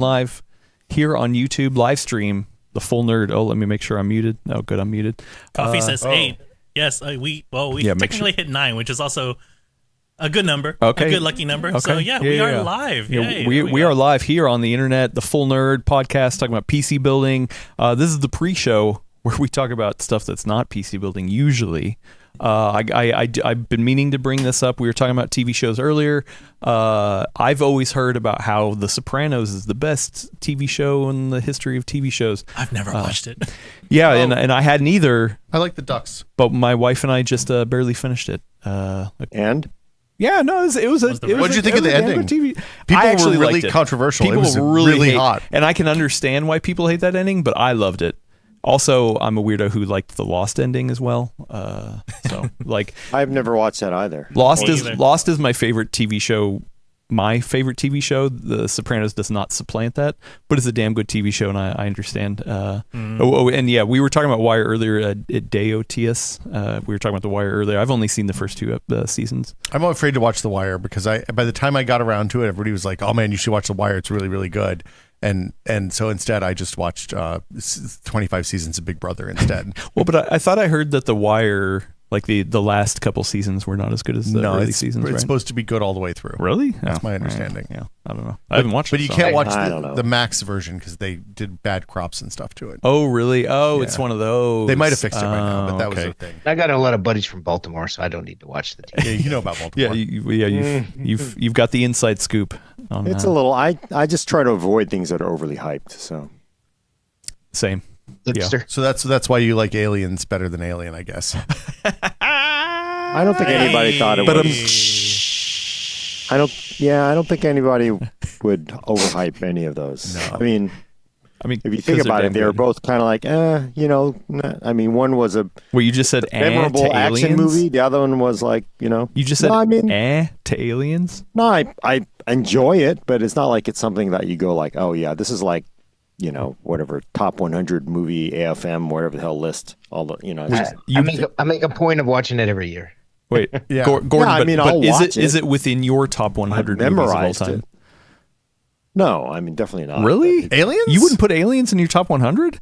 live here on YouTube live stream. The Full Nerd. Oh, let me make sure I'm muted. No, good, I'm muted. Coffee says 8. Yes, we technically hit 9, which is also a good number. Okay. A good lucky number. Okay. So we are live. Yeah, we are live here on the internet. The Full Nerd podcast talking about PC building. This is the pre-show where we talk about stuff that's not PC building usually. I've been meaning to bring this up. We were talking about TV shows earlier. I've always heard about how The Sopranos is the best TV show in the history of TV shows. I've never watched it. Yeah, and I hadn't either. I like the Ducks, but my wife and I just barely finished it. And yeah, no, it was. What did you think of the ending? TV. People were really controversial. People it was really hot, and I can understand why people hate that ending, but I loved it. Also, I'm a weirdo who liked the Lost ending as well. So, like, I've never watched that either. Lost is my favorite TV show. My favorite TV show. The Sopranos does not supplant that, but it's a damn good TV show, and I understand. And yeah, we were talking about Wire earlier at Deotius. We were talking about The Wire earlier. I've only seen the first 2 seasons. I'm afraid to watch The Wire because by the time I got around to it, everybody was like, "Oh man, you should watch The Wire. It's really, really good." And so instead, I just watched 25 seasons of Big Brother instead. Well, but I thought I heard that The Wire, like the last couple seasons, were not as good as the early seasons. It's supposed to be good all the way through. Really? That's my understanding. Right. Yeah, I don't know. I haven't watched it. But you can't watch the Max version because they did bad crops and stuff to it. Oh, really? Oh, it's one of those. They might have fixed it by now, but that was the thing. I got a lot of buddies from Baltimore, so I don't need to watch the TV. Yeah, you know about Baltimore. You've got the inside scoop. It's a little. I just try to avoid things that are overly hyped. So same. Yeah. So that's why you like Aliens better than Alien, I guess. I don't think anybody thought it was. I don't think anybody would overhype any of those. No. I mean, if you think about it, they were both kind of like, I mean, one was a you just said memorable action movie. The other one was like, You just said to Aliens? No, I enjoy it, but it's not like it's something that you go like, oh yeah, this is like, whatever top 100 movie AFM, whatever the hell list. All the, I make a point of watching it every year. Wait, yeah. Gordon, I'll but is it within your top 100 movies of all time? It. No, I mean definitely not. Really? Aliens? You wouldn't put Aliens in your top 100?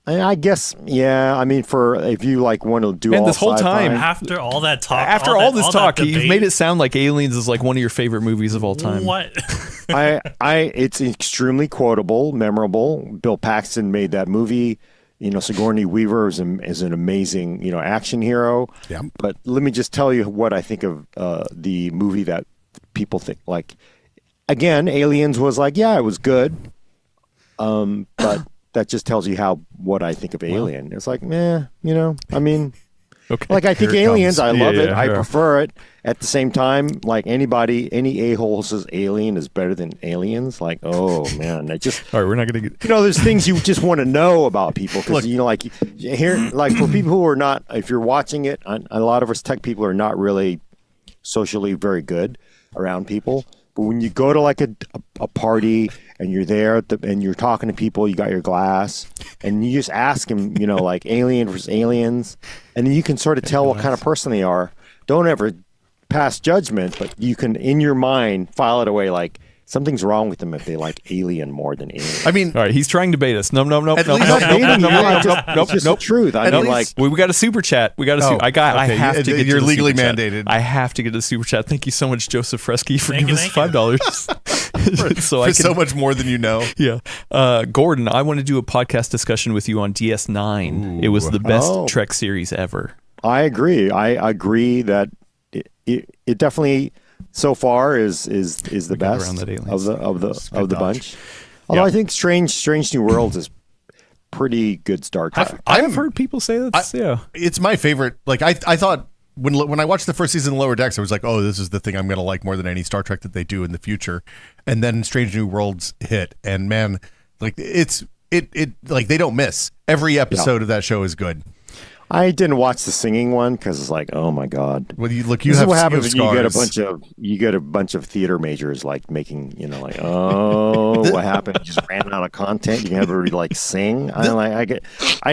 I guess, yeah. I mean, if you like want to do all this whole time after all that talk, you've made it sound like Aliens is like one of your favorite movies of all time. What? It's extremely quotable, memorable. Bill Paxton made that movie. Sigourney Weaver is an amazing, action hero. Yeah. But let me just tell you what I think of the movie that people think. Like, again, Aliens was like, yeah, it was good. But that just tells you what I think of Alien. It's like, I mean, okay. Like I think Aliens, I love it. I prefer it. At the same time, like any a-hole says Alien is better than Aliens. Like, oh man, all right, we're not gonna get. There's things you just want to know about people because like here, like for people who are not, if you're watching it, a lot of us tech people are not really socially very good around people. But when you go to like a party and you're there and you're talking to people, you got your glass, and you just ask them, like Alien versus Aliens, and then you can sort of tell what kind of person they are. Don't ever pass judgment, but you can, in your mind, file it away like something's wrong with them if they like Alien more than Alien. I mean, all right, he's trying to bait us. Nope. It's the truth. I mean, like we got a super chat. We got a. I have to get. You're to the legally super mandated. Chat. I have to get to the super chat. Thank you so much, Joseph Fresky, for giving us $5. So much more than you know. Yeah, Gordon, I want to do a podcast discussion with you on DS9. Ooh. It was the best Trek series ever. I agree. I agree that it definitely so far is the best of the bunch. Although I think Strange New Worlds is pretty good Star Trek. I've heard people say that. It's my favorite. Like I thought when I watched the first season of Lower Decks, I was like, oh, this is the thing I'm going to like more than any Star Trek that they do in the future. And then Strange New Worlds hit, and man, like it like they don't miss. Every episode of that show is good. I didn't watch the singing one because it's like, oh my god. Well, this is what happens when you get a bunch of theater majors like making, like, oh, what happened? You just ran out of content. You never like sing. I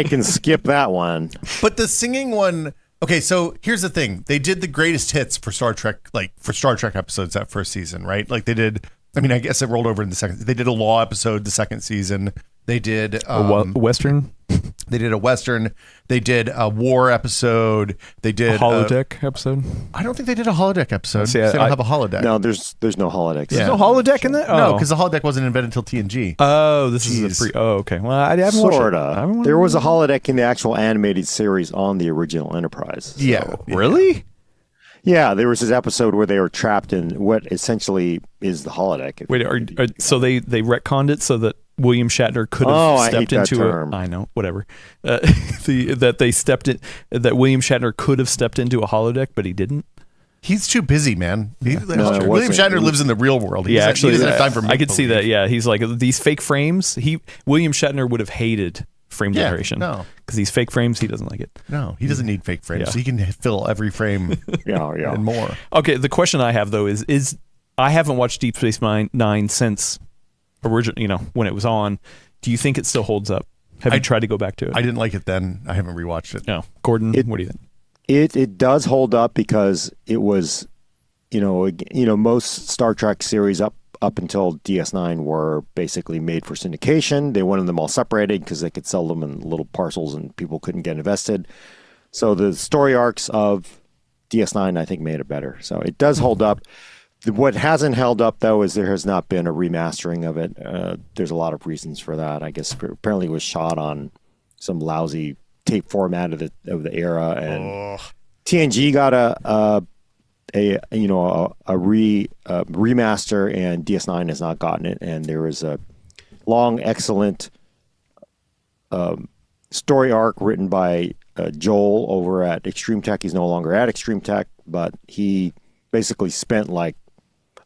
can skip that one. But the singing one. Okay, so here's the thing. They did the greatest hits for Star Trek, like for Star Trek episodes that first season, right? Like they did I mean, I guess it rolled over in the second. They did a law episode the second season. They did a Western. They did a Western. They did a war episode. They did a holodeck episode. I don't think they did a holodeck episode. See, they don't have a holodeck. No, there's no holodecks. There's no holodeck in that? No, because the holodeck wasn't invented until TNG. Oh, this is a pre. Oh, okay. Well, I haven't watched it. Sorta. There was a holodeck in the actual animated series on the original Enterprise. So. Yeah. Really? Yeah, there was this episode where they were trapped in what essentially is the holodeck. Wait, so they retconned it so that William Shatner could have stepped into a. I know, whatever. That William Shatner could have stepped into a holodeck, but he didn't. He's too busy, man. William Shatner lives in the real world. He doesn't have time for. I could see that. Yeah, he's like these fake frames. William Shatner would have hated frame generation. No, because these fake frames, he doesn't like it. No, he doesn't need fake frames. Yeah. He can fill every frame. And more. Okay, the question I have though is I haven't watched Deep Space Nine since original, when it was on. Do you think it still holds up? Have you tried to go back to it? I didn't like it then. I haven't rewatched it. No, Gordon, what do you think? It does hold up because it was, most Star Trek series up until DS9 were basically made for syndication. They wanted them all separated because they could sell them in little parcels and people couldn't get invested. So the story arcs of DS9, I think, made it better. So it does hold up. What hasn't held up, though, is there has not been a remastering of it. There's a lot of reasons for that. I guess apparently it was shot on some lousy tape format of the era, and TNG got a remaster, and DS9 has not gotten it. And there is a long, excellent story arc written by Joel over at Extreme Tech. He's no longer at Extreme Tech, but he basically spent like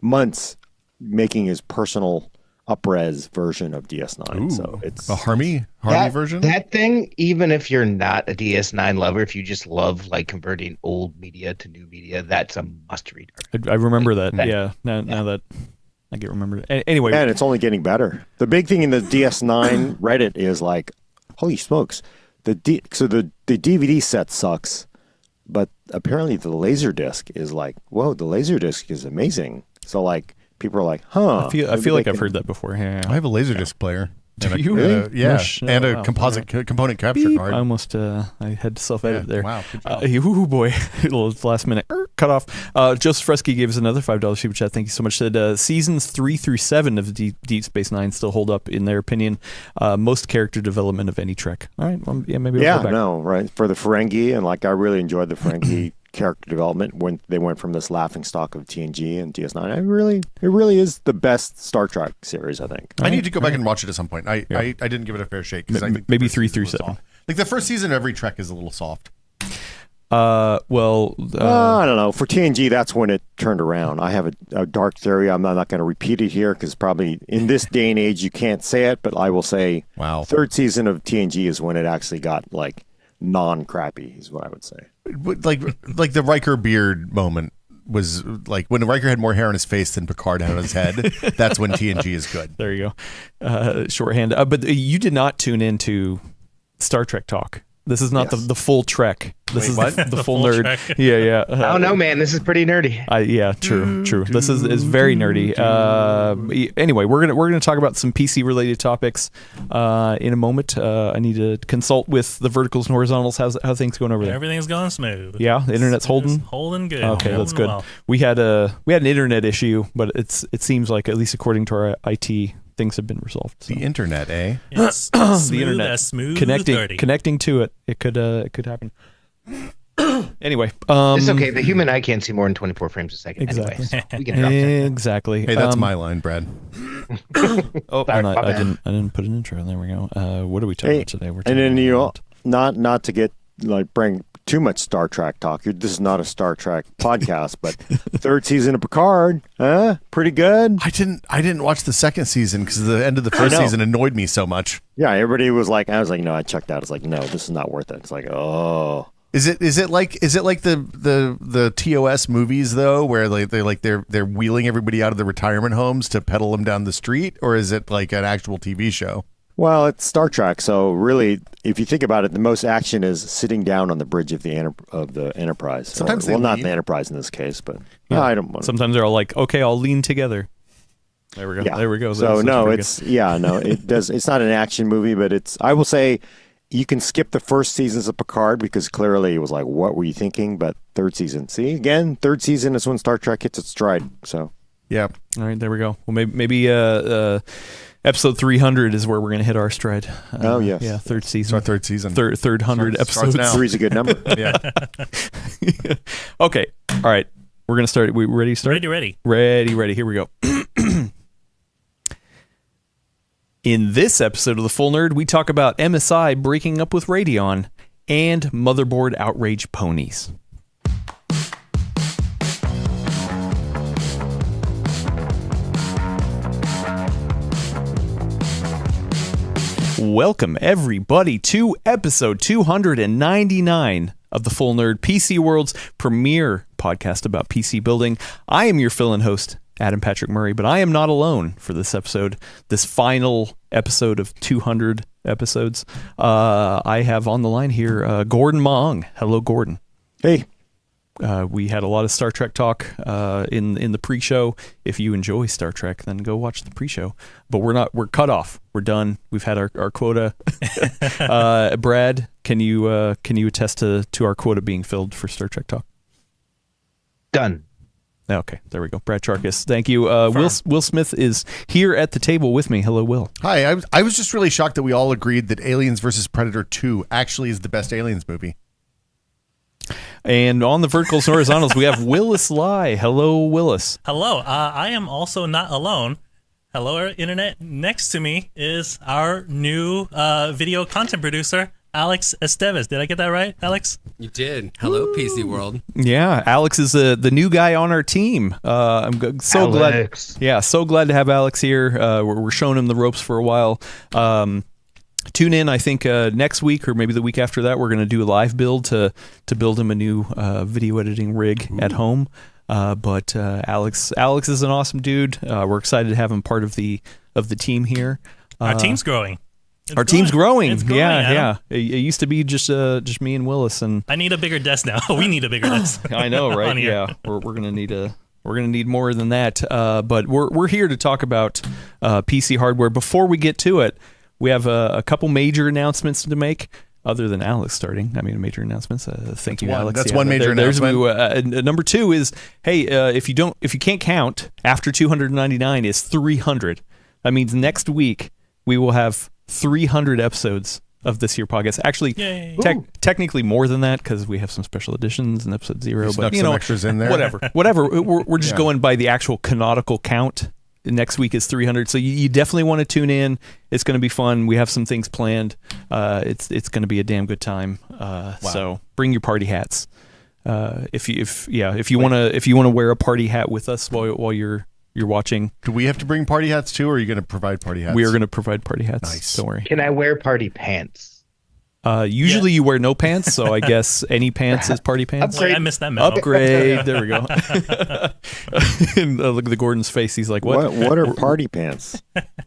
months making his personal up-res version of DS9. Ooh, so it's a Harmy version. That thing, even if you're not a DS9 lover, if you just love like converting old media to new media, that's a must-read. I remember that. Yeah. Now that I get remembered. Anyway, and it's only getting better. The big thing in the DS9 Reddit is like, holy smokes, the DVD set sucks, but apparently the Laserdisc is like, whoa, the Laserdisc is amazing. So like people are like, huh? I feel like I've heard that before. Yeah. I have a Laserdisc player. Do you really? Yeah, and a composite component capture card. I almost I had to self-edit there. Wow. Oh boy, last minute cut off. Joseph Fresky gave us another $5 super chat. Thank you so much. Said seasons 3 through 7 of Deep Space Nine still hold up in their opinion. Most character development of any Trek. All right, well, maybe. We'll go back. Right for the Ferengi, and like I really enjoyed the Ferengi character development when they went from this laughing stock of TNG and DS9. It really is the best Star Trek series, I think. I need to go back and watch it at some point. I didn't give it a fair shake because maybe 3 through 7. Like the first season of every Trek is a little soft. I don't know. For TNG, that's when it turned around. I have a dark theory. I'm not going to repeat it here because probably in this day and age you can't say it, but I will say, wow, third season of TNG is when it actually got like non-crappy, is what I would say. Like the Riker beard moment was like when Riker had more hair on his face than Picard had on his head. That's when TNG is good. There you go. Shorthand. But you did not tune into Star Trek Talk. This is not the full Trek. This is the full nerd. Trek. Yeah. I don't know, man. This is pretty nerdy. True. This is very nerdy. Anyway, we're gonna talk about some PC related topics in a moment. I need to consult with the verticals and horizontals. How things going over there? Everything's going smooth. Yeah, the internet's holding good. Okay, that's good. Well. We had an internet issue, but it seems like, at least according to our IT, things have been resolved. So. The internet, eh? It's the internet, smooth connecting to it. It could happen. Anyway, it's okay. The human eye can't see more than 24 frames a second. Exactly. Anyway, so we can drop that. Exactly. Hey, that's my line, Brad. I didn't put an intro. There we go. What are we talking about today? Not to get bring too much Star Trek talk. This is not a Star Trek podcast, but third season of Picard, pretty good. I didn't watch the second season because the end of the first season annoyed me so much. Yeah, everybody was like, I was like, no, I checked out. It's like, no, this is not worth it. It's like, oh. Is it like the TOS movies though, where they're wheeling everybody out of the retirement homes to pedal them down the street, or is it like an actual TV show? Well, it's Star Trek, so really, if you think about it, the most action is sitting down on the bridge of the Enterprise. Sometimes not the Enterprise in this case, but I don't. Sometimes they're all like, "Okay, I'll lean together." There we go. Yeah. There we go. So it does. It's not an action movie, but I will say, you can skip the first seasons of Picard because clearly it was like, what were you thinking? But third season, third season is when Star Trek hits its stride. So yeah. All right, there we go. Well, maybe episode 300 is where we're going to hit our stride. Oh yes, yeah, third season. It's our third season. Third 100 episodes. now. 3's a good number. Yeah. Okay. All right. We're going to start. We ready to start? Ready. Here we go. In this episode of The Full Nerd, we talk about MSI breaking up with Radeon and motherboard outrage ponies. Welcome, everybody, to episode 299 of The Full Nerd, PC World's premier podcast about PC building. I am your fill-in host, Adam Patrick Murray, but I am not alone for this episode, this final episode of 200 episodes. I have on the line here Gordon Maung. Hello, Gordon. Hey. We had a lot of Star Trek talk in the pre-show. If you enjoy Star Trek, then go watch the pre-show. But we're cut off. We're done. We've had our quota. Brad, can you attest to our quota being filled for Star Trek talk? Done. Okay, there we go. Brad Charkis, thank you. Will Smith is here at the table with me. Hello, Will. Hi. I was just really shocked that we all agreed that Aliens vs. Predator 2 actually is the best Aliens movie. And on the verticals and horizontals, we have Willis Lai. Hello, Willis. Hello. I am also not alone. Hello, Internet. Next to me is our new video content producer, Alex Estevez. Did I get that right, Alex? You did. Hello, PC World. Yeah, Alex is the new guy on our team. I'm so Alex. glad. Yeah, so glad to have Alex here. We're showing him the ropes for a while. Tune in, I think, next week or maybe the week after that. We're going to do a live build to build him a new video editing rig at home. But Alex is an awesome dude. We're excited to have him part of the team here. Our team's growing. Team's growing. It's growing, Yeah. It used to be just me and Willis, and I need a bigger desk now. We need a bigger desk. I know, right? Yeah, we're gonna need more than that. But we're here to talk about PC hardware. Before we get to it, we have a couple major announcements to make. Other than Alex starting, major announcements. Thank you, Alex. That's one major announcement. Number two is, hey, if you can't count, after 299 is 300. That means next week we will have 300 episodes of this year podcast. Actually, technically more than that because we have some special editions and episode 0. But some extras in there. Whatever. We're just going by the actual canonical count. Next week is 300, so you definitely want to tune in. It's going to be fun. We have some things planned. It's going to be a damn good time. So bring your party hats. If you want to wear a party hat with us while you're watching. Do we have to bring party hats too, or are you going to provide party hats? We are going to provide party hats. Nice. Don't worry. Can I wear party pants? Usually you wear no pants, so I guess any pants is party pants. Wait, I missed that memo. Upgrade. There we go. And, look at the Gordon's face. He's like, "What? What are party pants?"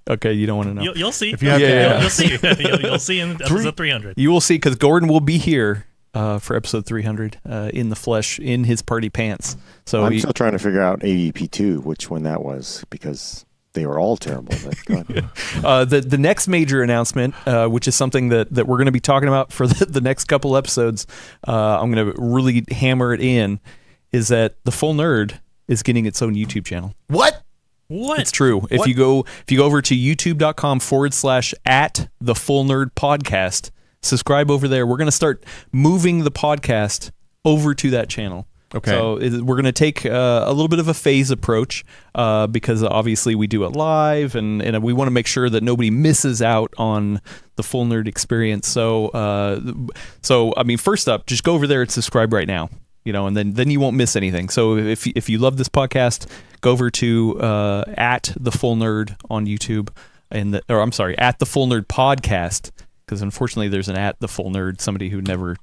Okay, you don't want to know. You'll see. If you have You'll see. You'll see in episode 300. You will see because Gordon will be here for episode 300 in the flesh in his party pants. So I'm still trying to figure out AVP2, which one that was, because they were all terrible. But the next major announcement, which is something that we're going to be talking about for the next couple episodes, I'm going to really hammer it in, is that The Full Nerd is getting its own YouTube channel. What? It's true. If you go over to youtube.com/@thefullnerdpodcast, subscribe over there. We're going to start moving the podcast over to that channel. Okay. So we're going to take a little bit of a phase approach because obviously we do it live and we want to make sure that nobody misses out on the Full Nerd experience. So first up, just go over there and subscribe right now. And then you won't miss anything. So if you love this podcast, go over to @thefullnerd on YouTube at the Full Nerd Podcast, because unfortunately there's an @thefullnerd, somebody who never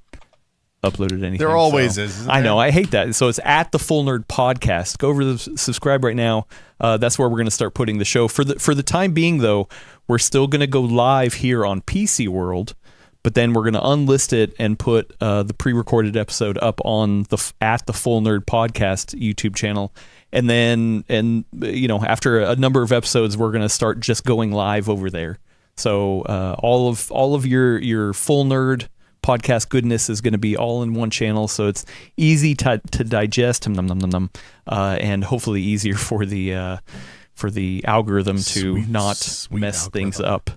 uploaded anything. There always is. I know. I hate that. So it's @the Full Nerd Podcast. Go over to subscribe right now. That's where we're going to start putting the show. For the time being, though, we're still going to go live here on PC World. but then we're going to unlist it and put the pre-recorded episode up on at the Full Nerd Podcast YouTube channel. And then, after a number of episodes, we're going to start just going live over there. So all of your Full Nerd podcast goodness is going to be all in one channel, so it's easy to digest, and hopefully easier for the algorithm to not mess things up.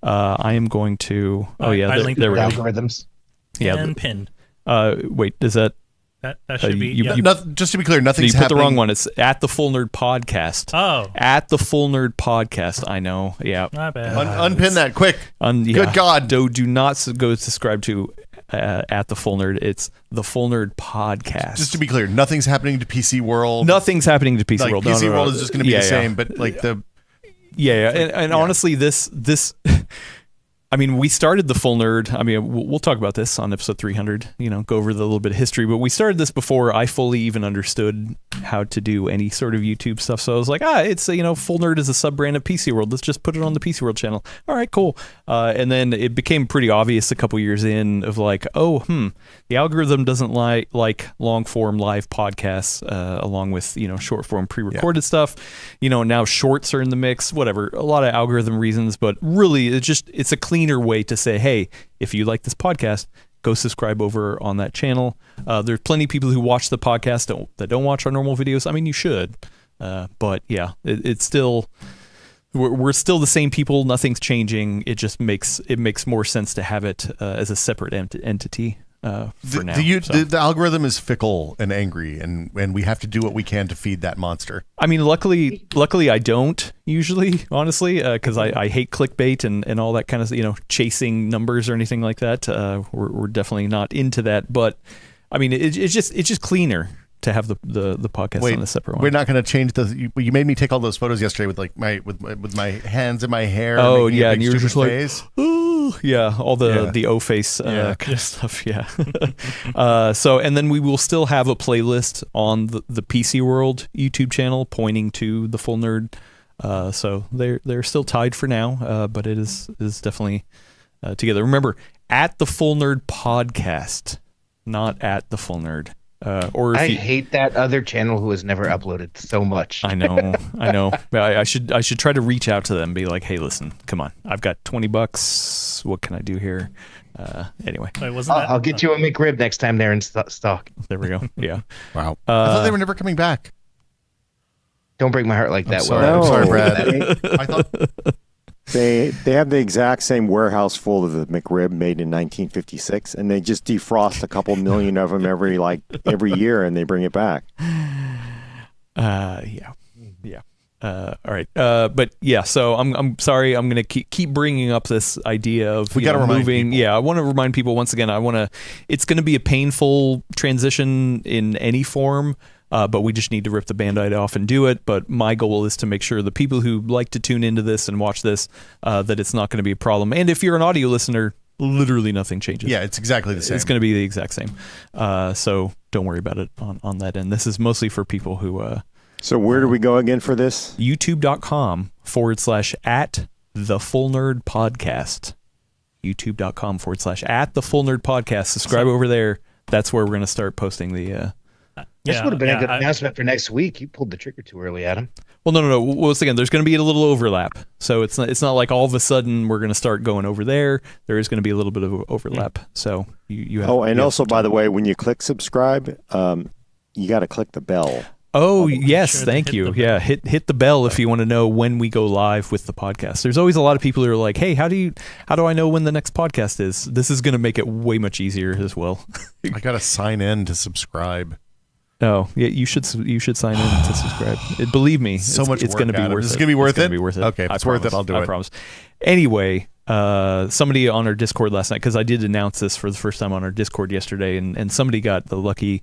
I am going to. Oh yeah, I linked there we go. Algorithms. Yeah, and pinned. wait, is that? That should be. you- Just to be clear, You nothing's put the happening. wrong one. It's at the Full Nerd Podcast. Oh, At the Full Nerd Podcast. I know. Yeah. my bad. Unpin that quick. Good God. Do not go subscribe to at the Full Nerd. It's the Full Nerd Podcast. Just to be clear, nothing's happening to PC World. Nothing's happening to PC Like World. PC No. World is just going to be Yeah, the yeah. same, but like the Yeah. And honestly, this. I mean, we started the Full Nerd. I mean, we'll talk about this on episode 300, go over the little bit of history, but we started this before I fully even understood how to do any sort of YouTube stuff. So I was like, it's, Full Nerd is a sub brand of PC World. Let's just put it on the PC World channel. All right, cool. And then it became pretty obvious a couple years in of like, the algorithm doesn't like long form live podcasts, along with, short form pre-recorded stuff. Now shorts are in the mix, whatever, a lot of algorithm reasons, but really it's a cleaner way to say, hey, if you like this podcast, go subscribe over on that channel. There's plenty of people who watch the podcast that don't watch our normal videos. I mean, you should, but yeah, it's still we're still the same people. Nothing's changing. It just makes more sense to have it as a separate entity. For now. The algorithm is fickle and angry, and we have to do what we can to feed that monster. I mean, luckily I don't usually, honestly, because I hate clickbait and all that kind of, chasing numbers or anything like that. We're definitely not into that. But I mean, it's just cleaner to have the podcast on a separate one. We're not going to change you made me take all those photos yesterday with like with my hands in my hair. Oh making a yeah, big and you were stupid just like, face. ooh, yeah, all the Yeah. O face Yeah. kind of stuff. Yeah. So and then we will still have a playlist on the PC World YouTube channel pointing to the Full Nerd. So they're still tied for now, but it is definitely together. Remember, at the Full Nerd Podcast, not at the Full Nerd. Or if I you, hate that other channel who has never uploaded so much. I know. But I should try to reach out to them and be like, hey, listen, come on. I've got $20. What can I do here? Anyway, Wait, wasn't that? I'll get you a McRib next time they're in stock. there we go. Yeah. Wow. I thought they were never coming back. Don't break my heart like that. sorry. Will. I'm sorry, No. Brad. I thought They have the exact same warehouse full of the McRib made in 1956, and they just defrost a couple million of them every year, and they bring it back. Yeah. All right. But yeah. So I'm sorry. I'm gonna keep bringing up this idea of We gotta remind moving. people. Yeah. I want to remind people once again. It's gonna be a painful transition in any form. But we just need to rip the Band-Aid off and do it. But my goal is to make sure the people who like to tune into this and watch this, that it's not going to be a problem. And if you're an audio listener, literally nothing changes. yeah, it's exactly the same. It's going to be the exact same. So don't worry about it on that end. This is mostly for people who So where do we go again for this? youtube.com/at the Full Nerd Podcast. youtube.com/at the Full Nerd Podcast. Subscribe over there. That's where we're going to start posting the This would have been a good I- announcement for next week. You pulled the trigger too early, Adam. Well, no. Once again, there's going to be a little overlap. So it's not like all of a sudden we're going to start going over there. There is going to be a little bit of overlap. So you have. Oh, and you have also, some by the time. way, when you click subscribe, you got to click the bell. Oh yes, sure to thank hit you. the bell. Yeah, hit the bell if you want to know when we go live with the podcast. There's always a lot of people who are like, "Hey, how do I know when the next podcast is?" This is going to make it way much easier as well. I gotta sign in to subscribe. Oh, yeah, you should sign in to subscribe. Believe me, So much it's work, going to be Adam. worth Is it. it gonna be worth It's gonna it? be worth it. Okay, if I it's worth it, promise. I'll do I it. promise. Anyway, somebody on our Discord last night, because I did announce this for the first time on our Discord yesterday, and somebody got the lucky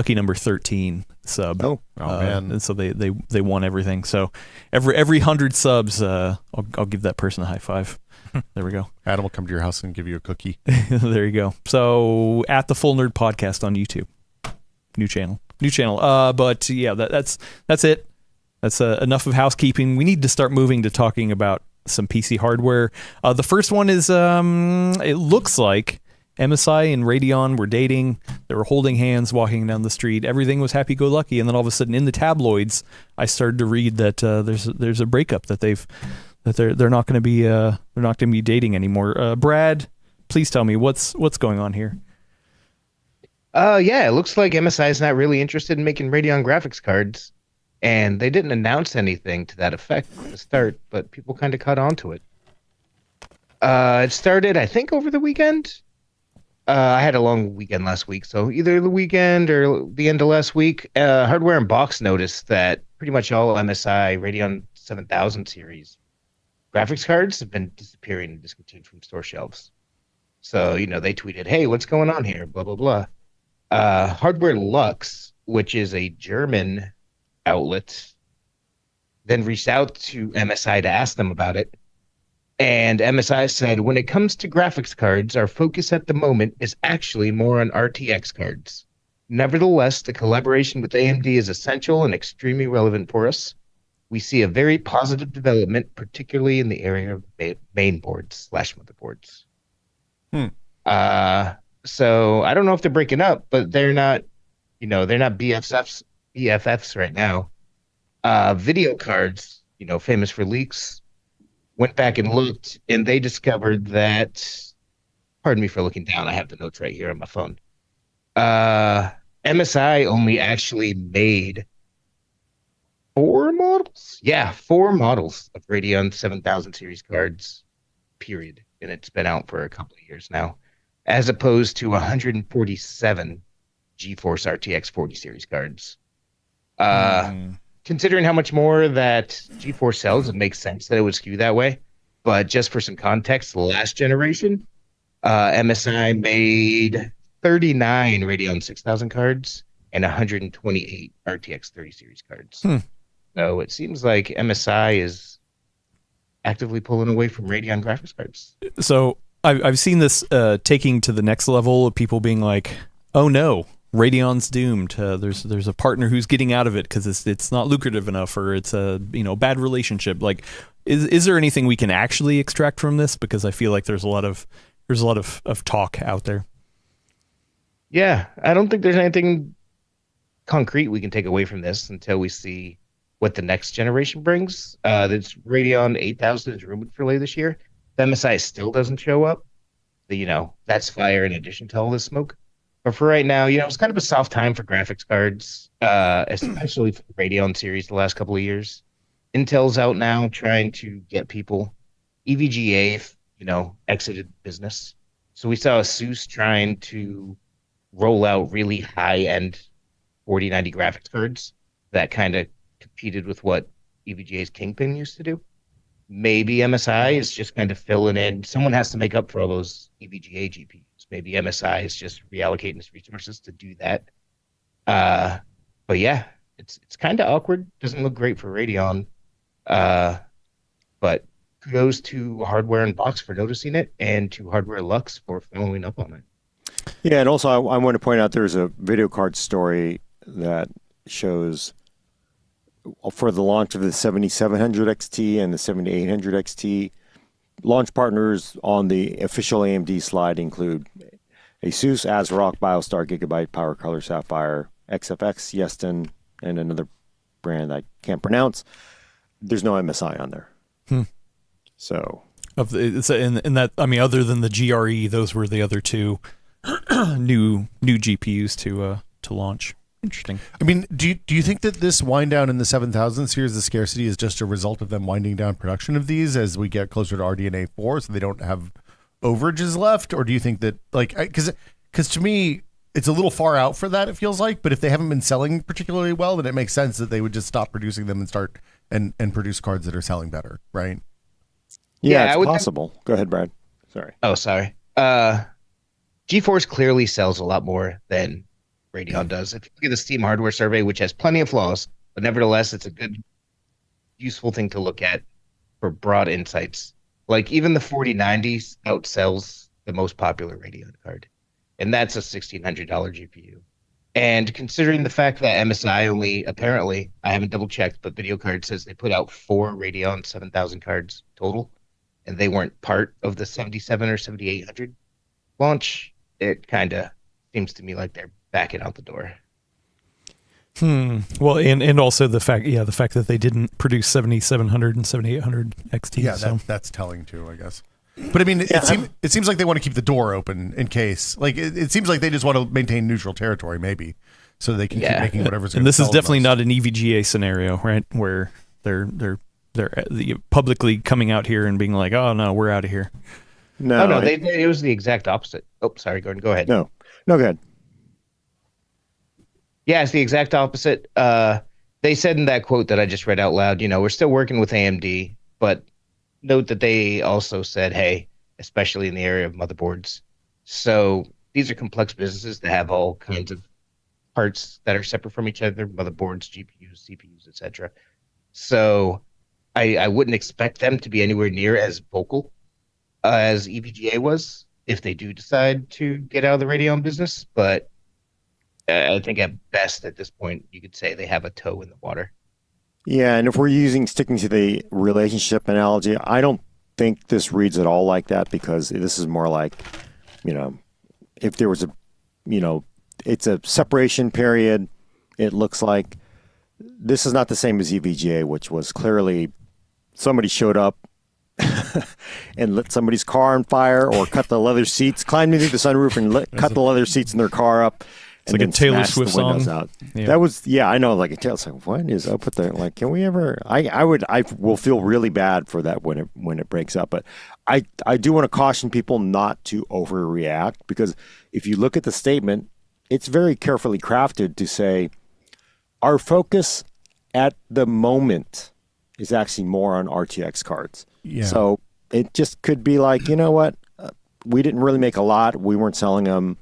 number 13 sub. Oh. Man. And so they won everything. So every 100 subs, I'll give that person a high five. There we go. Adam will come to your house and give you a cookie. There you go. So at the Full Nerd Podcast on YouTube, new channel. But yeah, that's it. That's enough of housekeeping. We need to start moving to talking about some PC hardware. The first one is it looks like MSI and Radeon were dating. They were holding hands, walking down the street. Everything was happy-go-lucky, and then all of a sudden, in the tabloids, I started to read that there's a breakup, that they're not going to be dating anymore. Brad, please tell me what's going on here. Yeah, it looks like MSI is not really interested in making Radeon graphics cards, and they didn't announce anything to that effect at the start, but people kind of caught on to it. It started, I think, over the weekend. I had a long weekend last week, so either the weekend or the end of last week, Hardware and Box noticed that pretty much all MSI Radeon 7000 series graphics cards have been disappearing and discontinued from store shelves. So, they tweeted, hey, what's going on here? Blah, blah, blah. Hardware Lux, which is a German outlet, then reached out to MSI to ask them about it. And MSI said, when it comes to graphics cards, our focus at the moment is actually more on RTX cards. Nevertheless, the collaboration with AMD is essential and extremely relevant for us. We see a very positive development, particularly in the area of mainboards/motherboards. So I don't know if they're breaking up, but they're not BFFs right now. Video cards, famous for leaks, went back and looked, and they discovered that, pardon me for looking down, I have the notes right here on my phone. MSI only actually made 4 models? Yeah, 4 models of Radeon 7000 series cards, period. And it's been out for a couple of years now, as opposed to 147 GeForce RTX 40 series cards. Considering how much more that GeForce sells, it makes sense that it would skew that way. But just for some context, the last generation, MSI made 39 Radeon 6000 cards and 128 RTX 30 series cards. So it seems like MSI is actively pulling away from Radeon graphics cards. So I've seen this taking to the next level of people being like, oh no, Radeon's doomed. There's a partner who's getting out of it because it's not lucrative enough, or it's a bad relationship. Like, is there anything we can actually extract from this? Because I feel like there's a lot of talk out there. Yeah, I don't think there's anything concrete we can take away from this until we see what the next generation brings. This Radeon 8000 is rumored for later this year. The MSI still doesn't show up. That's fire in addition to all this smoke. But for right now, it's kind of a soft time for graphics cards, especially for the Radeon series the last couple of years. Intel's out now trying to get people. EVGA, exited business. So we saw ASUS trying to roll out really high-end 4090 graphics cards that kind of competed with what EVGA's Kingpin used to do. Maybe MSI is just kind of filling in. Someone has to make up for all those EVGA GPUs. Maybe MSI is just reallocating its resources to do that. But yeah, it's kind of awkward. Doesn't look great for Radeon. But kudos to Hardware and Box for noticing it, and to Hardware Lux for following up on it. Yeah, and also I want to point out there's a video card story that shows for the launch of the 7700 XT and the 7800 XT. Launch partners on the official AMD slide include ASUS, ASRock, BioStar, Gigabyte, PowerColor, Sapphire, XFX, Yeston, and another brand I can't pronounce. There's no MSI on there. So other than the GRE, those were the other two new GPUs to launch. Interesting. I mean, do you think that this wind down in the 7000 series, the scarcity, is just a result of them winding down production of these as we get closer to RDNA 4, so they don't have overages left? Or do you think that, because to me, it's a little far out for that, it feels like, but if they haven't been selling particularly well, then it makes sense that they would just stop producing them and start and produce cards that are selling better, right? Yeah, it's possible. Go ahead, Brad. Sorry. Oh, sorry. GeForce clearly sells a lot more than Radeon does. If you look at the Steam hardware survey, which has plenty of flaws, but nevertheless, it's a good, useful thing to look at for broad insights. Like, even the 4090 outsells the most popular Radeon card, and that's a $1,600 GPU. And considering the fact that MSI only, apparently, I haven't double checked, but VideoCard says they put out 4 Radeon 7000 cards total. and they weren't part of the 77 or 7800 launch, it kind of seems to me like they're backing out the door. Well, and also the fact that they didn't produce 7700 and 7800 XT. Yeah, so. that's telling too, I guess. But I mean, it seems like they want to keep the door open in case. Like it seems like they just want to maintain neutral territory, maybe, so they can keep making whatever's. And this is definitely not an EVGA scenario, right? Where they're publicly coming out here and being like, "Oh no, we're out of here." No, it was the exact opposite. Oh, sorry, Gordon, go ahead. No, go ahead. Yeah, it's the exact opposite. They said in that quote that I just read out loud, we're still working with AMD, but note that they also said, hey, especially in the area of motherboards. So these are complex businesses that have all kinds of parts that are separate from each other, motherboards, GPUs, CPUs, etc. So I wouldn't expect them to be anywhere near as vocal as EVGA was if they do decide to get out of the Radeon business, but I think at best at this point, you could say they have a toe in the water. Yeah, and if we're sticking to the relationship analogy, I don't think this reads at all like that, because this is more like, if there was it's a separation period. It looks like this is not the same as EVGA, which was clearly somebody showed up and lit somebody's car on fire, or cut the leather seats, climbed into the sunroof and cut the leather seats in their car up. It's like a Taylor Swift song. Out. Yeah. That was, I know, like a Taylor. It's like, what is up with the, like, can we ever, I will feel really bad for that when it breaks up. But I do want to caution people not to overreact, because if you look at the statement, it's very carefully crafted to say, our focus at the moment is actually more on RTX cards. Yeah. So it just could be like, you know what, we didn't really make a lot. We weren't selling them.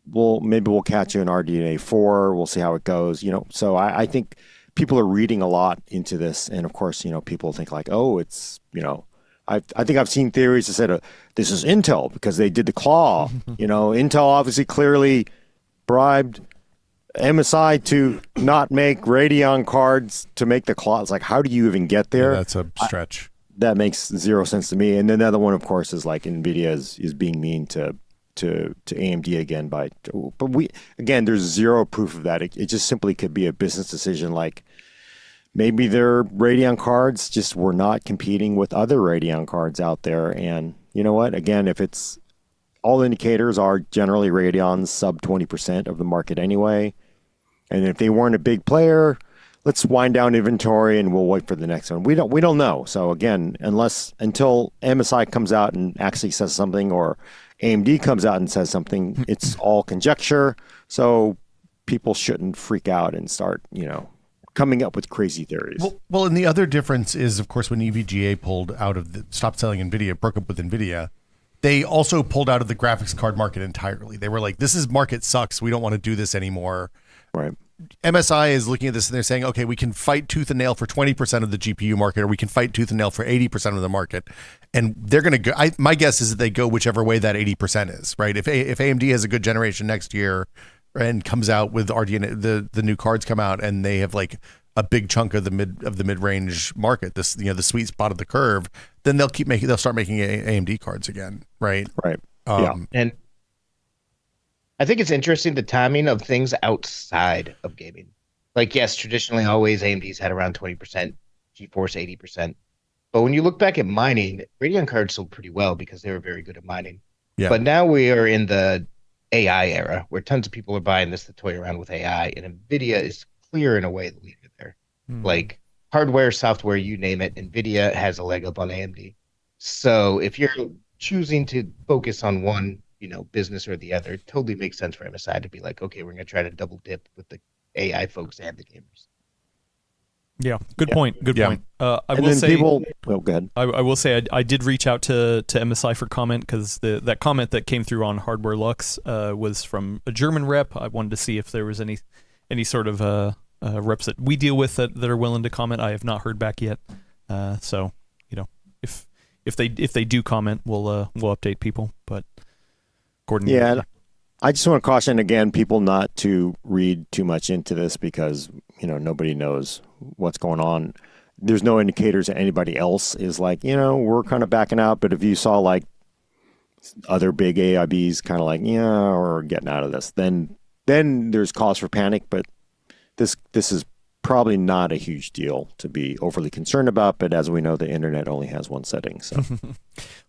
Maybe we'll catch you in RDNA 4. We'll see how it goes. So I think people are reading a lot into this, and of course, people think like, oh, it's I think I've seen theories that said this is Intel because they did the claw. Intel obviously clearly bribed MSI to not make Radeon cards to make the claw. It's like, how do you even get there? Yeah, that's a stretch. That makes zero sense to me. And then the other one, of course, is like NVIDIA is being mean to AMD again but there's zero proof of that. It just simply could be a business decision, like maybe their Radeon cards just were not competing with other Radeon cards out there. And you know what, again, if it's all indicators are generally Radeon's sub 20% of the market anyway, and if they weren't a big player, let's wind down inventory and we'll wait for the next one. We don't know. So again, until MSI comes out and actually says something, or AMD comes out and says something, it's all conjecture. So people shouldn't freak out and start, coming up with crazy theories. Well, and the other difference is, of course, when EVGA stopped selling NVIDIA, broke up with NVIDIA, they also pulled out of the graphics card market entirely. They were like, this market sucks. We don't want to do this anymore. Right. MSI is looking at this and they're saying, okay, we can fight tooth and nail for 20% of the GPU market, or we can fight tooth and nail for 80% of the market. And they're going to go, my guess is that they go whichever way that 80% is, right? If AMD has a good generation next year and comes out with RDNA, the new cards come out and they have like a big chunk of the mid-range market, this, the sweet spot of the curve, then they'll start making AMD cards again, right? Right. And I think it's interesting the timing of things outside of gaming. Like, yes, traditionally always AMD's had around 20%, GeForce 80%. But when you look back at mining, Radeon cards sold pretty well because they were very good at mining. Yeah. But now we are in the AI era where tons of people are buying this to toy around with AI, and NVIDIA is clear in a way the leader there. Like hardware, software, you name it, NVIDIA has a leg up on AMD. So if you're choosing to focus on one, business or the other, it totally makes sense for MSI to be like, okay, we're going to try to double dip with the AI folks and the gamers. Yeah, good point. Good point. I and will then say, go ahead. I will say I did reach out to MSI for comment, because that comment that came through on Hardware Lux was from a German rep. I wanted to see if there was any sort of reps that we deal with that are willing to comment. I have not heard back yet. So if they do comment, we'll update people. But Gordon, yeah, I just want to caution again people not to read too much into this, because nobody knows what's going on. there's no indicators that anybody else is like, we're kind of backing out. But if you saw like other big AIBs kind of like, or getting out of this, then there's cause for panic. But this is probably not a huge deal to be overly concerned about. But as we know, the internet only has one setting. So,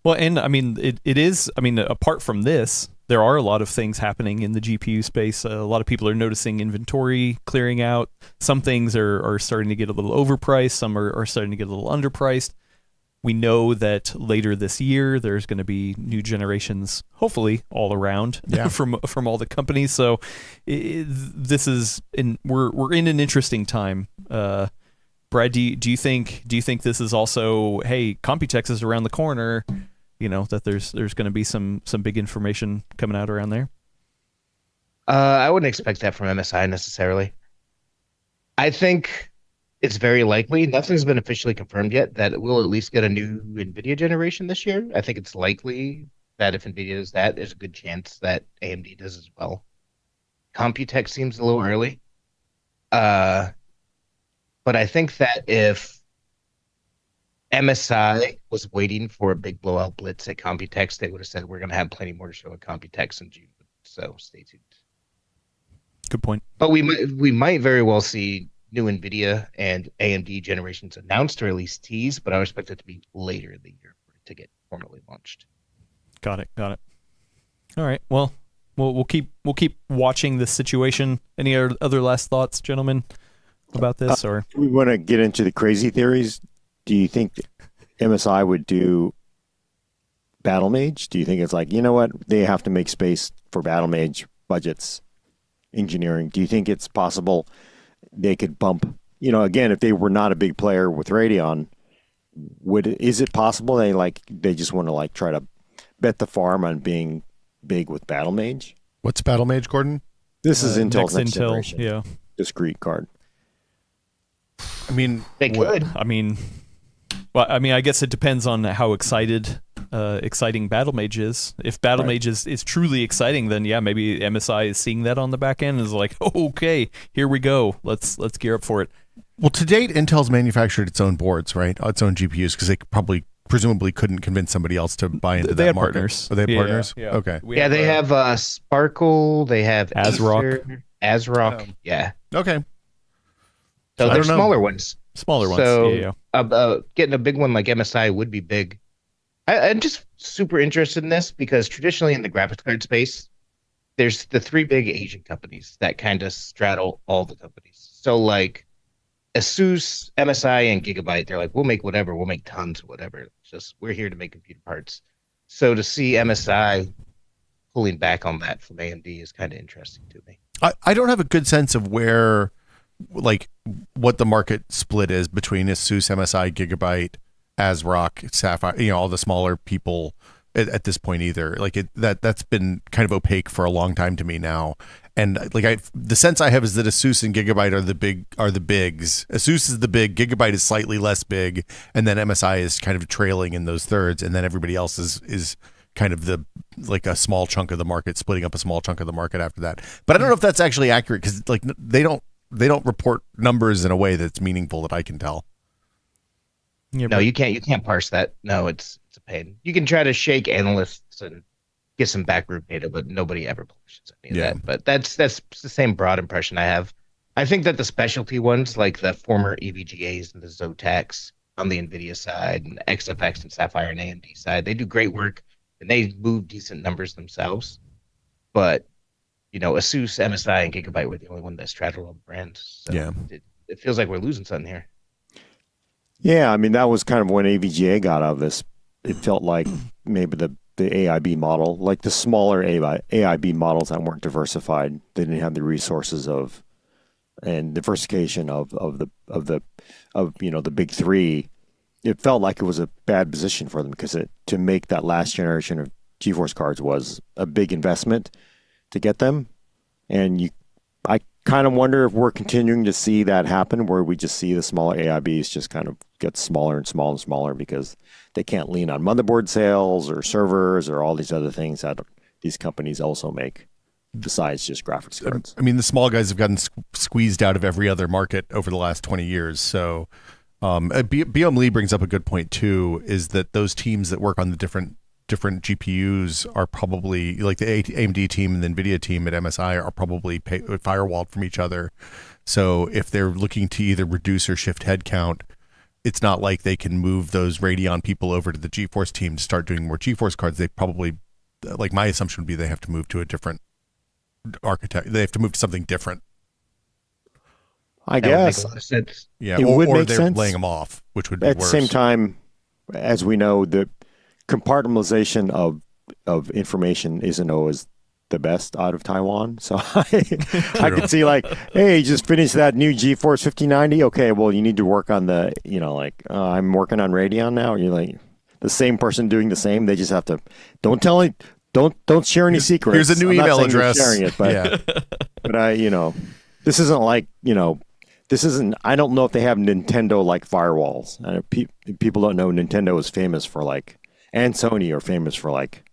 well, and I mean, it is. I mean, apart from this, there are a lot of things happening in the GPU space. A lot of people are noticing inventory clearing out. Some things are starting to get a little overpriced. Some are starting to get a little underpriced. We know that later this year there's going to be new generations, hopefully all around from all the companies. So this is we're in an interesting time. Brad, do you think this is also, hey, Computex is around the corner? That there's going to be some big information coming out around there? I wouldn't expect that from MSI necessarily. I think it's very likely, nothing's been officially confirmed yet, that we'll at least get a new NVIDIA generation this year. I think it's likely that if NVIDIA does that, there's a good chance that AMD does as well. Computex seems a little early. But I think that if MSI was waiting for a big blowout blitz at Computex, they would have said, we're going to have plenty more to show at Computex in June. So stay tuned. Good point. But we might very well see new NVIDIA and AMD generations announced or at least teased, but I expect it to be later in the year for it to get formally launched. Got it. All right. Well, we'll keep watching this situation. Any other last thoughts, gentlemen, about this? Or we want to get into the crazy theories. Do you think MSI would do Battle Mage? Do you think it's like, what? They have to make space for Battle Mage budgets, engineering. Do you think it's possible they could bump, again, if they were not a big player with Radeon, is it possible they just want to try to bet the farm on being big with Battle Mage? What's Battle Mage, Gordon? This is Intel's next Intel, generation discrete card. I mean, they could. I guess it depends on how exciting Battle Mage is. If Battle Mage is truly exciting, then maybe MSI is seeing that on the back end and is like, oh, okay, here we go. Let's gear up for it. Well, to date, Intel's manufactured its own boards, right? Its own GPUs, because they presumably couldn't convince somebody else to buy into they that had market. partners. Oh, they had partners? Yeah. Okay. They have Sparkle, they have ASRock. ASRock, yeah. Okay. So I they're don't know. smaller ones. Smaller ones. So getting a big one like MSI would be big. I'm just super interested in this because traditionally in the graphics card space, there's the three big Asian companies that kind of straddle all the companies. So like Asus, MSI, and Gigabyte, they're like, we'll make whatever, we'll make tons of whatever. It's just we're here to make computer parts. So to see MSI pulling back on that from AMD is kind of interesting to me. I don't have a good sense of where, what the market split is between Asus, MSI, Gigabyte, ASRock, Sapphire, all the smaller people at this point either. That's been kind of opaque for a long time to me now. And the sense I have is that Asus and Gigabyte are the bigs. Asus is the big, Gigabyte is slightly less big, and then MSI is kind of trailing in those thirds, and then everybody else is kind of a small chunk of the market, splitting up a small chunk of the market after that. But I don't know if that's actually accurate because they don't report numbers in a way that's meaningful that I can tell. Yeah, No, you can't parse that. No, it's a pain. You can try to shake analysts and get some backroom data, but nobody ever publishes any of that. But that's the same broad impression I have. I think that the specialty ones, like the former EVGAs and the Zotacs on the NVIDIA side, and XFX and Sapphire and AMD side, they do great work and they move decent numbers themselves. But Asus, MSI, and Gigabyte were the only one that straddled all the brands. So it feels like we're losing something here. Yeah, I mean, that was kind of when AVGA got out of this. It felt like maybe the AIB model, like the smaller AIB models that weren't diversified, they didn't have the resources and diversification of the big three. It felt like it was a bad position for them because to make that last generation of GeForce cards was a big investment to get them. And I kind of wonder if we're continuing to see that happen, where we just see the smaller AIBs just kind of get smaller and smaller and smaller because they can't lean on motherboard sales or servers or all these other things that these companies also make besides just graphics cards. I mean, the small guys have gotten squeezed out of every other market over the last 20 years. So BM Lee brings up a good point too, is that those teams that work on the different GPUs are probably like the AMD team and the NVIDIA team at MSI are probably firewalled from each other. So if they're looking to either reduce or shift headcount, it's not like they can move those Radeon people over to the GeForce team to start doing more GeForce cards. They probably, like my assumption would be, they have to move to a different architect. They have to move to something different. I That would make guess. a lot of sense. Yeah, It would or make they're sense. laying them off, which would be At worse. the same time, as we know, the compartmentalization of information isn't always the best out of Taiwan. So I could see like, hey, just finished that new GeForce 5090. Okay, well, you need to work on the, I'm working on Radeon now. You're like the same person doing the same. They just have to don't share any secrets. Here's a new I'm not email saying you're address. sharing it, but Yeah. this isn't like I don't know if they have Nintendo like firewalls. People don't know Nintendo is famous for like, and Sony are famous for like,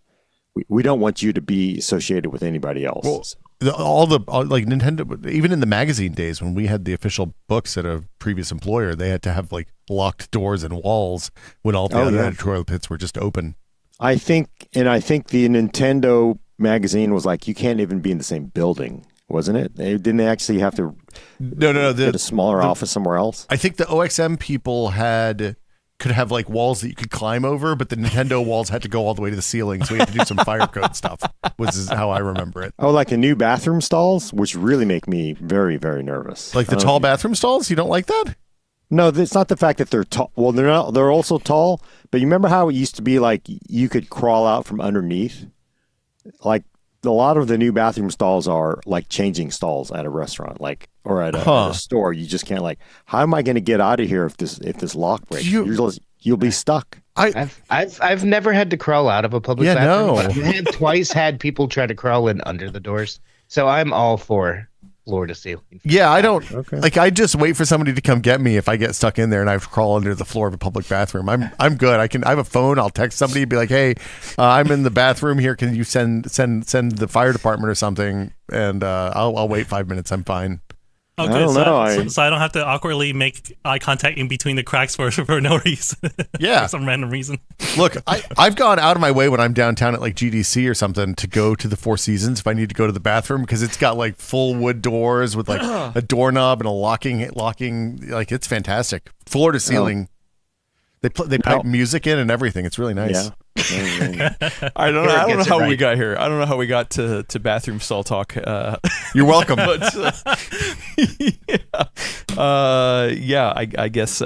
we don't want you to be associated with anybody else. Well, all like Nintendo, even in the magazine days when we had the official books at a previous employer, they had to have like locked doors and walls when all the other editorial pits were just open. I think the Nintendo magazine was like, you can't even be in the same building, wasn't it? Didn't they actually have to No. get a smaller office somewhere else? I think the OXM people could have like walls that you could climb over, but the Nintendo walls had to go all the way to the ceiling, so we had to do some fire code stuff. Was how I remember it. Oh, like the new bathroom stalls, which really make me very, very nervous. Like the tall bathroom stalls, you don't like that? No, it's not the fact that they're tall. Well, they're not. They're also tall. But you remember how it used to be like you could crawl out from underneath? Like a lot of the new bathroom stalls are like changing stalls at a restaurant, like or at a store. You just can't like. How am I going to get out of here if this lock breaks? You'll be stuck. I've never had to crawl out of a public Yeah, bathroom. no. But I have twice had people try to crawl in under the doors. So I'm all for floor to ceiling. Yeah, I don't like. I just wait for somebody to come get me if I get stuck in there and I have to crawl under the floor of a public bathroom. I'm good. I have a phone. I'll text somebody, be like, "Hey, I'm in the bathroom here. Can you send the fire department or something?" And I'll wait 5 minutes. I'm fine. Oh, I good. don't know. So I don't have to awkwardly make eye contact in between the cracks for no reason. Yeah. For some random reason. Look, I've gone out of my way when I'm downtown at like GDC or something to go to the Four Seasons if I need to go to the bathroom because it's got like full wood doors with like a doorknob and a locking. Like it's fantastic, floor to ceiling. They pipe music in and everything. It's really nice. Yeah. I don't know gets it how we right. got here. I don't know how we got to bathroom stall talk. You're welcome. But I guess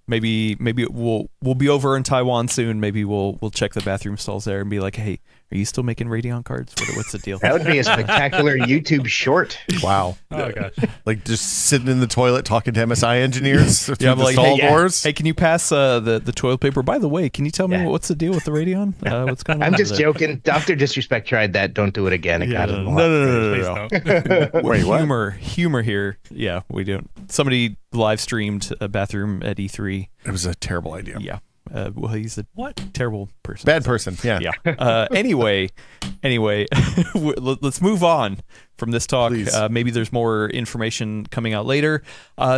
maybe we'll be over in Taiwan soon. Maybe we'll check the bathroom stalls there and be like, hey, are you still making Radeon cards? What's the deal? That would be a spectacular YouTube short. Wow. Oh gosh. Like just sitting in the toilet talking to MSI engineers through Yeah, I'm the like, stall hey, doors. Hey, can you pass the toilet paper? By the way, can you tell me Yeah. what's the deal with the Radeon? What's going on? I'm just with it? joking. Dr. Disrespect tried that. Don't do it again. It got him. No. Please don't. Wait, what? Humor here. Yeah, we don't. Somebody live streamed a bathroom at E3. It was a terrible idea. Yeah. Well, he's a terrible person. Bad person. Yeah. Yeah. Anyway, let's move on from this talk. Please. Maybe there's more information coming out later.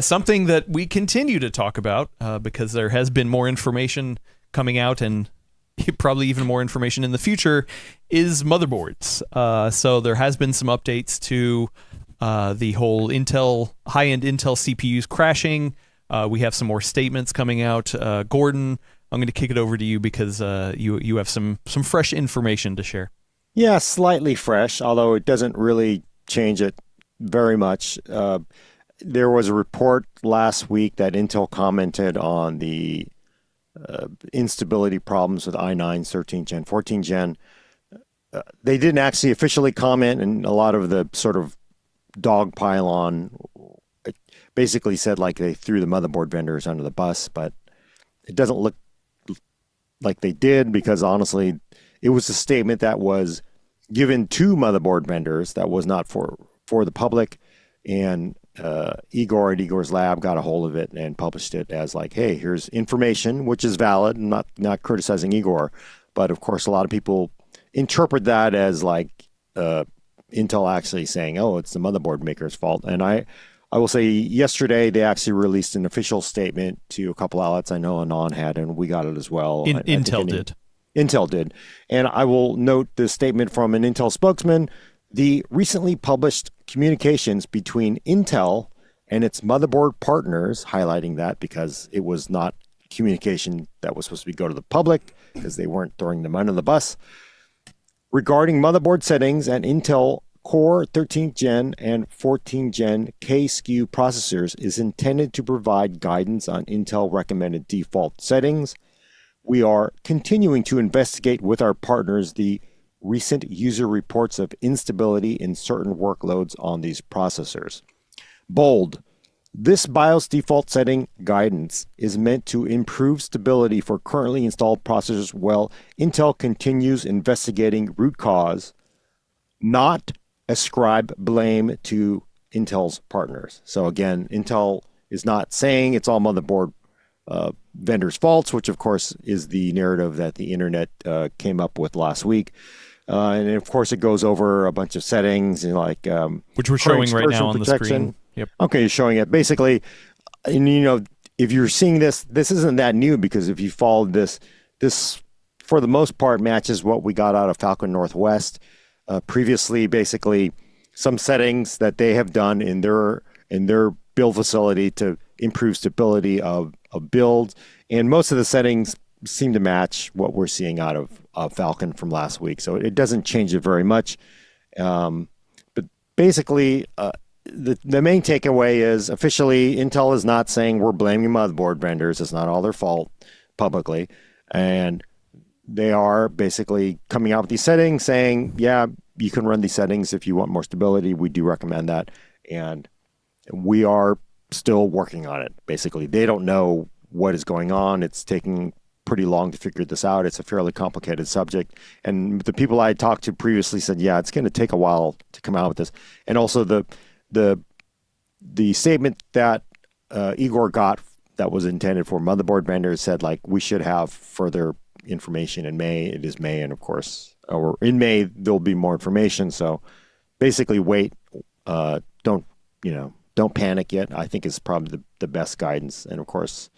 Something that we continue to talk about because there has been more information coming out and probably even more information in the future is motherboards. So there has been some updates to the whole high-end Intel CPUs crashing. We have some more statements coming out. Gordon, I'm going to kick it over to you because you have some fresh information to share. Yeah, slightly fresh, although it doesn't really change it very much. There was a report last week that Intel commented on the instability problems with i9's 13th gen, 14th gen. They didn't actually officially comment, and a lot of the sort of dog pile-on basically said like they threw the motherboard vendors under the bus, but it doesn't look like they did because honestly, it was a statement that was given to motherboard vendors that was not for the public, and Igor at Igor's Lab got a hold of it and published it as like, hey, here's information, which is valid. I'm not criticizing Igor, but of course, a lot of people interpret that as like Intel actually saying, oh, it's the motherboard maker's fault. And I will say yesterday they actually released an official statement to a couple outlets. I know Anon had, and we got it as well. I think Intel did. Intel did. And I will note the statement from an Intel spokesman. The recently published communications between Intel and its motherboard partners, highlighting that because it was not communication that was supposed to go to the public because they weren't throwing them under the bus, regarding motherboard settings and Intel Core 13th Gen and 14th Gen K-SKU processors is intended to provide guidance on Intel recommended default settings. We are continuing to investigate with our partners the recent user reports of instability in certain workloads on these processors. Bold. This BIOS default setting guidance is meant to improve stability for currently installed processors while Intel continues investigating root cause, not ascribe blame to Intel's partners. So again, Intel is not saying it's all motherboard vendors' faults, which of course is the narrative that the internet came up with last week. And of course, it goes over a bunch of settings and like which we're showing right now on the screen. Yep. Okay, you're showing it basically. And you know, if you're seeing this isn't that new because if you followed this for the most part matches what we got out of Falcon Northwest previously. Basically, some settings that they have done in their build facility to improve stability of builds, and most of the settings seem to match what we're seeing out of Falcon from last week. So it doesn't change it very much. But basically, the main takeaway is officially Intel is not saying we're blaming motherboard vendors. It's not all their fault publicly. And they are basically coming out with these settings saying, yeah, you can run these settings if you want more stability. We do recommend that. And we are still working on it. Basically, they don't know what is going on. It's taking pretty long to figure this out. It's a fairly complicated subject. And the people I talked to previously said, yeah, it's going to take a while to come out with this. And also the statement that Igor got that was intended for motherboard vendors said, like, we should have further information in May. It is May. And of course, or in May, there'll be more information. So basically wait, don't panic yet, I think is probably the best guidance. And of course,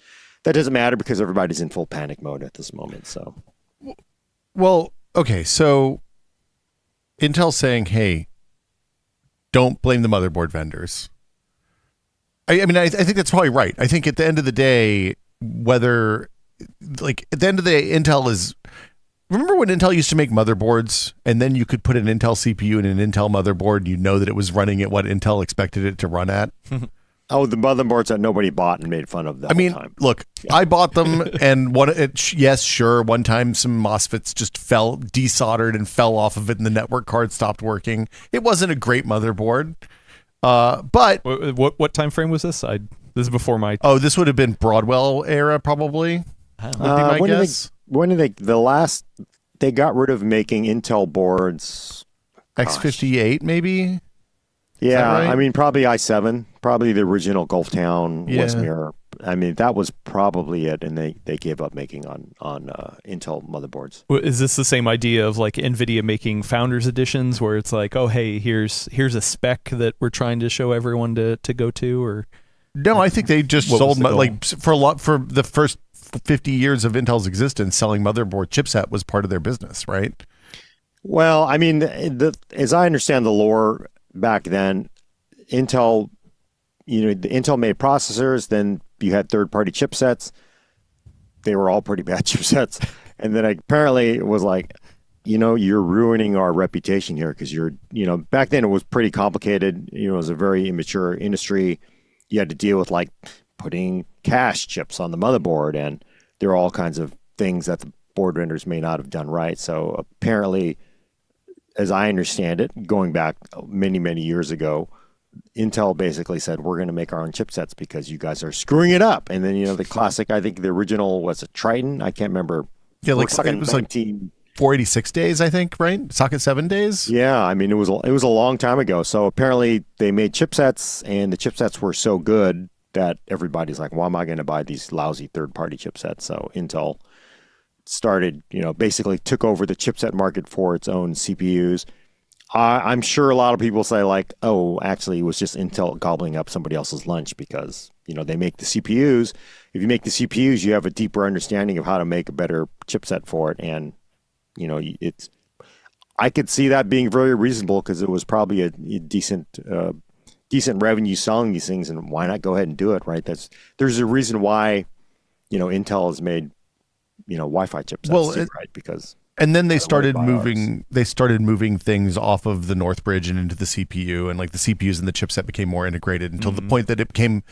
that doesn't matter because everybody's in full panic mode at this moment. So, well, okay. So Intel's saying, hey, don't blame the motherboard vendors. I mean, I think that's probably right. I think at the end of the day, Intel is... Remember when Intel used to make motherboards and then you could put an Intel CPU in an Intel motherboard and you know that it was running at what Intel expected it to run at? Oh, the motherboards that nobody bought and made fun of that time. Look, yeah. I bought them and one time some MOSFETs just desoldered and fell off of it and the network card stopped working. It wasn't a great motherboard. But what time frame was this? This is before my... Oh, this would have been Broadwell era probably. Would be my guess. When did they got rid of making Intel boards? X58 maybe? Yeah, right? I mean, probably i7, probably the original Gulftown, Westmere. I mean, that was probably it, and they gave up making on Intel motherboards. Is this the same idea of like NVIDIA making Founders Editions where it's like, oh, hey, here's a spec that we're trying to show everyone to go to? Or no, I think they just sold for the first 50 years of Intel's existence, selling motherboard chipset was part of their business, right? Well, I mean, as I understand the lore back then, Intel made processors, then you had third-party chipsets. They were all pretty bad chipsets. And then apparently it was like, you're ruining our reputation here because back then it was pretty complicated. It was a very immature industry. You had to deal with like putting cache chips on the motherboard, and there are all kinds of things that the board vendors may not have done right. So apparently, as I understand it, going back many, many years ago, Intel basically said, we're going to make our own chipsets because you guys are screwing it up. And then, the classic, I think the original was a Triton. I can't remember. Yeah, it was like 486 days, I think, right? Socket 7 days? Yeah, I mean, it was a long time ago. So apparently they made chipsets, and the chipsets were so good that everybody's like, why am I going to buy these lousy third-party chipsets? So Intel started, basically took over the chipset market for its own CPUs. I'm sure a lot of people say like, oh, actually, it was just Intel gobbling up somebody else's lunch because they make the CPUs. If you make the CPUs, you have a deeper understanding of how to make a better chipset for it, and it's. I could see that being very reasonable because it was probably a decent revenue selling these things, and why not go ahead and do it, right? There's a reason why Intel has made Wi-Fi chipsets too, right? Because and then they started moving things off of the North Bridge and into the CPU, and like the CPUs and the chipset became more integrated until the point that it became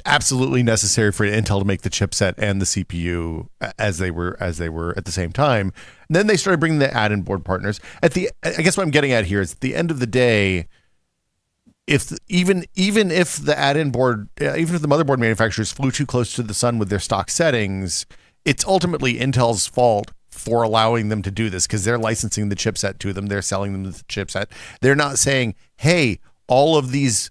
absolutely necessary for Intel to make the chipset and the CPU as they were at the same time. And then they started bringing the add-in board partners. I guess what I'm getting at here is at the end of the day, even if the add-in board, even if the motherboard manufacturers flew too close to the sun with their stock settings, it's ultimately Intel's fault for allowing them to do this because they're licensing the chipset to them. They're selling them the chipset. They're not saying, hey, all of these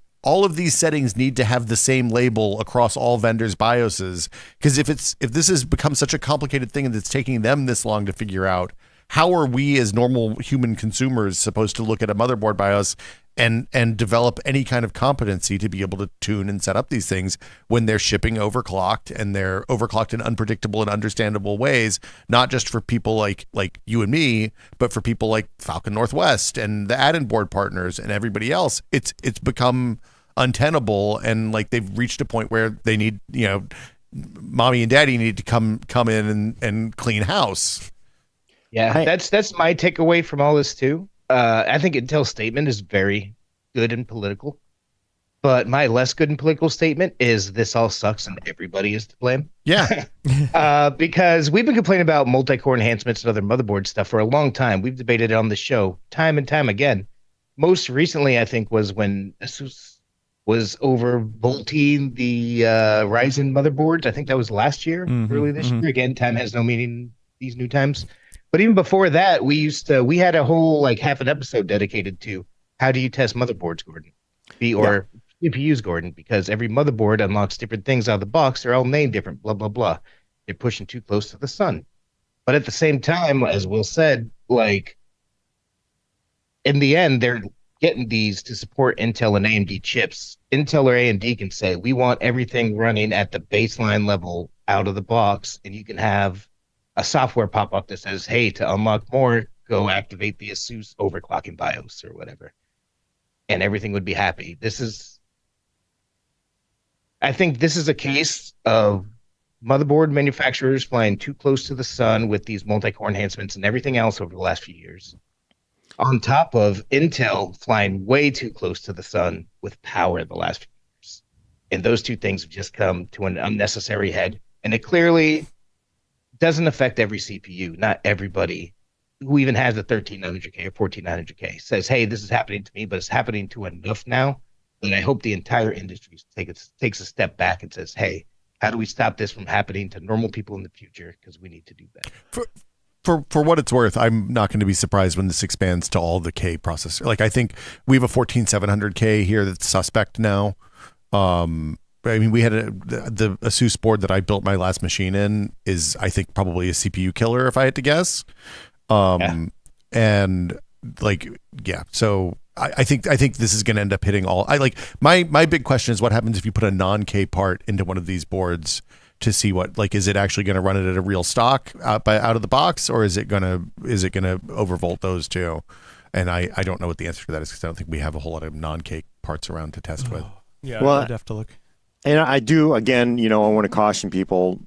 settings need to have the same label across all vendors' BIOSes. Because if this has become such a complicated thing and it's taking them this long to figure out, how are we as normal human consumers supposed to look at a motherboard BIOS and develop any kind of competency to be able to tune and set up these things when they're shipping overclocked, and they're overclocked in unpredictable and understandable ways, not just for people like you and me, but for people like Falcon Northwest and the add-in board partners and everybody else. It's become untenable, and like they've reached a point where they need, mommy and daddy need to come in and clean house. Yeah, that's my takeaway from all this too. I think Intel's statement is very good and political, but my less good and political statement is this all sucks and everybody is to blame. Yeah. Because we've been complaining about multi-core enhancements and other motherboard stuff for a long time. We've debated it on the show time and time again. Most recently, I think, was when Asus was overvolting the Ryzen motherboards. I think that was last year, early this year. Again, time has no meaning these new times. But even before that, we had a whole like half an episode dedicated to how do you test motherboards, Gordon, or CPUs, Gordon, because every motherboard unlocks different things out of the box. They're all named different, blah, blah, blah. They're pushing too close to the sun. But at the same time, as Will said, like in the end, they're getting these to support Intel and AMD chips. Intel or AMD can say, we want everything running at the baseline level out of the box, and you can have a software pop up that says, hey, to unlock more, go activate the Asus overclocking BIOS or whatever. And everything would be happy. I think this is a case of motherboard manufacturers flying too close to the sun with these multi-core enhancements and everything else over the last few years. On top of Intel flying way too close to the sun with power the last few years. And those two things have just come to an unnecessary head. And it clearly doesn't affect every CPU. Not everybody who even has a 13900K or 14900K says, hey, this is happening to me, but it's happening to enough now that I hope the entire industry takes a step back and says, hey, how do we stop this from happening to normal people in the future? Because we need to do better. For what it's worth, I'm not going to be surprised when this expands to all the K processor. Like I think we have a 14700K here that's suspect now. I mean, we had the Asus board that I built my last machine in is, I think, probably a CPU killer if I had to guess. And like, yeah. So I think this is going to end up hitting all. My big question is what happens if you put a non-K part into one of these boards to see what, like, is it actually going to run it at a real stock out of the box, or is it going to overvolt those too? And I don't know what the answer to that is because I don't think we have a whole lot of non-K parts around to test with. Yeah, Well, I'd have to look. And I do, again, I want to caution people.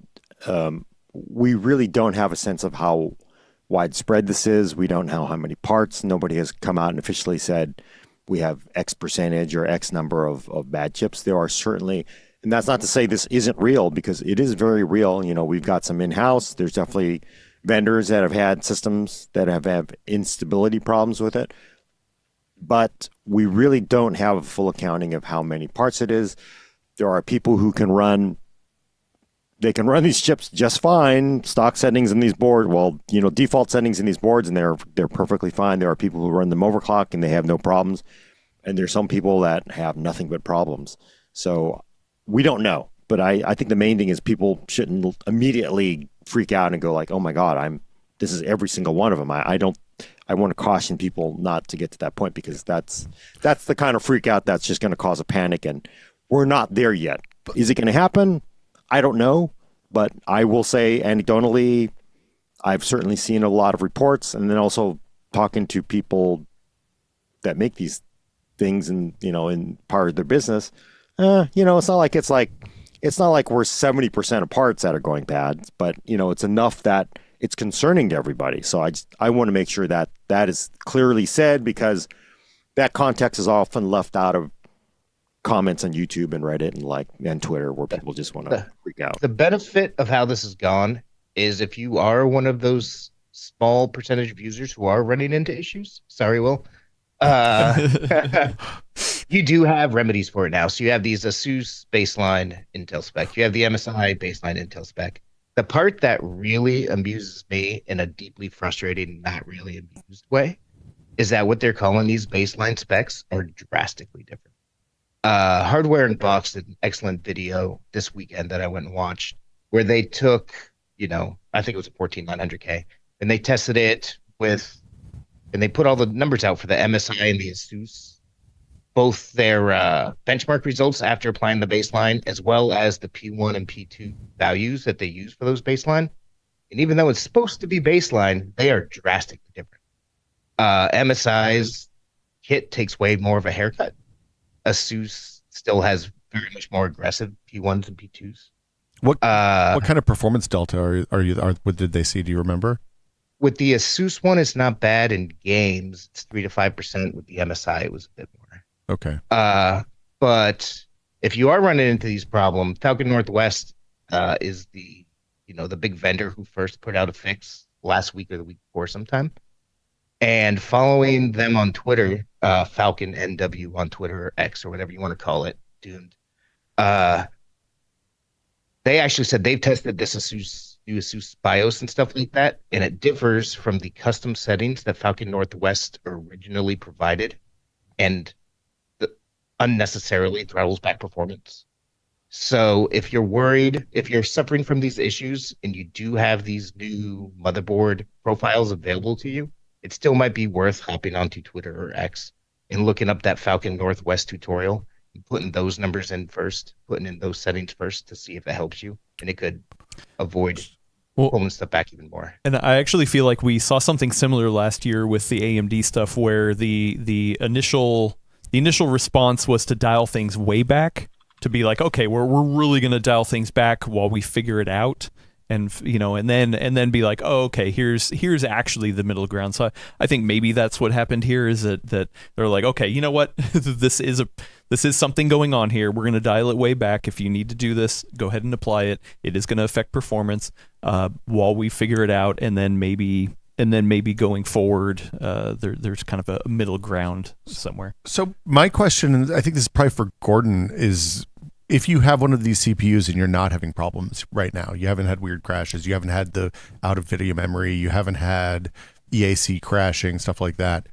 We really don't have a sense of how widespread this is. We don't know how many parts. Nobody has come out and officially said we have X percentage or X number of bad chips. There are certainly, and that's not to say this isn't real, because it is very real. We've got some in-house. There's definitely vendors that have had systems that have instability problems with it. But we really don't have a full accounting of how many parts it is. There are people who can run these chips just fine, stock settings in these boards, default settings in these boards, and they're perfectly fine. There are people who run them overclock and they have no problems. And there's some people that have nothing but problems. So we don't know. But I think the main thing is people shouldn't immediately freak out and go like, oh my God, this is every single one of them. I want to caution people not to get to that point, because that's the kind of freak out that's just going to cause a panic, and we're not there yet. Is it going to happen? I don't know, but I will say anecdotally, I've certainly seen a lot of reports, and then also talking to people that make these things and, in part of their business. It's not like we're 70% of parts that are going bad, but it's enough that it's concerning to everybody. So I want to make sure that is clearly said, because that context is often left out of comments on YouTube and Reddit and Twitter, where people just want to freak out. The benefit of how this has gone is, if you are one of those small percentage of users who are running into issues, sorry, Will, you do have remedies for it now. So you have these ASUS baseline Intel spec. You have the MSI baseline Intel spec. The part that really amuses me in a deeply frustrating, not really amused way, is that what they're calling these baseline specs are drastically different. Hardware Unboxed did an excellent video this weekend that I went and watched, where they took, I think it was a 14900K, and they tested it with, and they put all the numbers out for the MSI and the ASUS, both their benchmark results after applying the baseline, as well as the P1 and P2 values that they use for those baseline. And even though it's supposed to be baseline, they are drastically different. MSI's kit takes way more of a haircut. ASUS still has very much more aggressive P1s and P2s. What kind of performance delta what did they see? Do you remember? With the ASUS one, it's not bad in games. It's 3 to 5%. With the MSI, it was a bit more. Okay. But if you are running into these problems, Falcon Northwest is the big vendor who first put out a fix last week or the week before sometime. And following them on Twitter, Falcon NW on Twitter, or X, or whatever you want to call it, Doomed, they actually said they've tested this new ASUS BIOS and stuff like that, and it differs from the custom settings that Falcon Northwest originally provided, and unnecessarily throttles back performance. So if you're worried, if you're suffering from these issues and you do have these new motherboard profiles available to you, it still might be worth hopping onto Twitter or X and looking up that Falcon Northwest tutorial and putting those numbers in first, putting in those settings first to see if it helps you, and it could avoid pulling stuff back even more. And I actually feel like we saw something similar last year with the AMD stuff, where the initial response was to dial things way back, to be like, okay, we're really going to dial things back while we figure it out, and then be like, oh, okay, here's actually the middle ground. So I think maybe that's what happened here, is that they're like, okay, you know what, this is something going on here. We're going to dial it way back. If you need to do this, go ahead and apply it. It is going to affect performance while we figure it out, and then maybe going forward, there's kind of a middle ground somewhere. So my question, and I think this is probably for Gordon, is if you have one of these CPUs and you're not having problems right now, you haven't had weird crashes, you haven't had the out of video memory, you haven't had EAC crashing, stuff like that.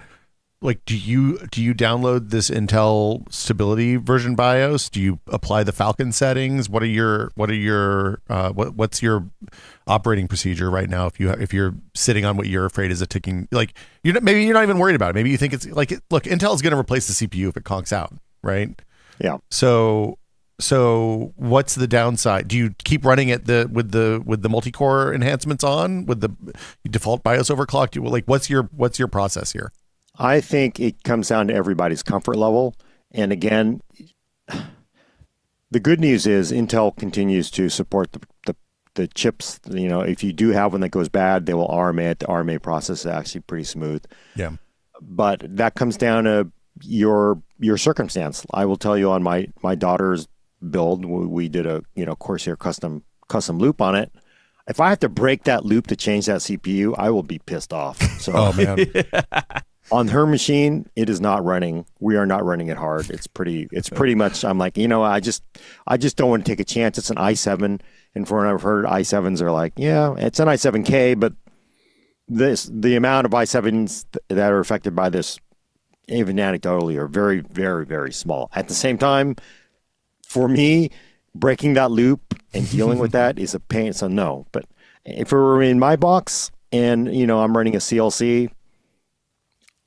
Like, do you download this Intel Stability version BIOS? Do you apply the Falcon settings? What's your operating procedure right now if you're sitting on what you're afraid is a ticking, like, maybe you're not even worried about it. Maybe you think it's like, look, Intel is going to replace the CPU if it conks out, right? Yeah. So what's the downside? Do you keep running it with the multi-core enhancements on, with the default BIOS overclock? What's your process here? I think it comes down to everybody's comfort level. And again, the good news is Intel continues to support the chips. If you do have one that goes bad, they will RMA it. The RMA process is actually pretty smooth. Yeah. But that comes down to your circumstance. I will tell you, on my daughter's build, we did a Corsair custom loop on it. If I have to break that loop to change that CPU, I will be pissed off. So, oh man. On her machine, it is not running. We are not running it hard. It's pretty much, I'm like, I just don't want to take a chance. It's an i7, and from what I've heard, i7s are like, yeah, it's an i7K, but the amount of i7s that are affected by this, even anecdotally, are very, very, very small. At the same time, for me, breaking that loop and dealing with that is a pain. So no, but if it were in my box and, I'm running a CLC,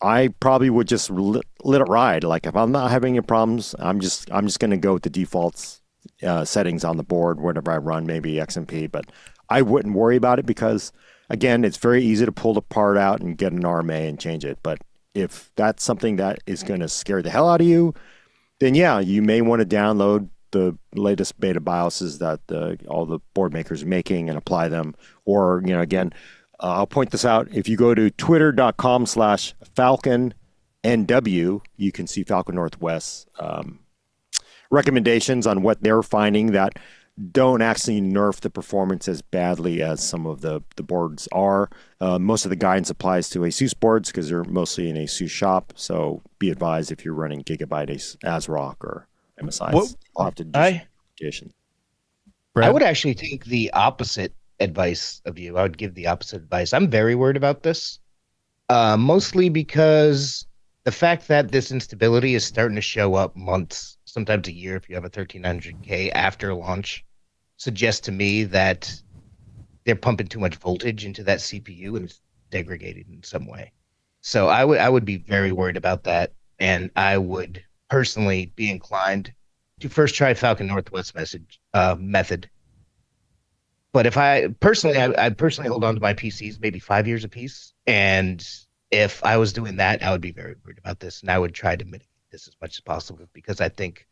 I probably would just let it ride. Like if I'm not having any problems, I'm just going to go with the defaults settings on the board whenever I run maybe XMP. But I wouldn't worry about it because, again, it's very easy to pull the part out and get an RMA and change it. But if that's something that is going to scare the hell out of you, then yeah, you may want to download the latest beta BIOSes that all the board makers are making and apply them. Or, again, I'll point this out. If you go to twitter.com/FalconNW, you can see Falcon Northwest's recommendations on what they're finding that don't actually nerf the performance as badly as some of the boards are. Most of the guidance applies to ASUS boards because they're mostly in ASUS shop. So be advised if you're running Gigabyte ASRock or MSI. I'll have to do certification. I would actually take the opposite advice of you. I would give the opposite advice. I'm very worried about this, mostly because the fact that this instability is starting to show up months, sometimes a year if you have a 1300K after launch, suggests to me that they're pumping too much voltage into that CPU and it's degraded in some way. So I would be very worried about that, and I would personally be inclined to first try Falcon Northwest method. But if I personally hold on to my PCs maybe 5 years apiece, and if I was doing that, I would be very worried about this, and I would try to mitigate this as much as possible, because I think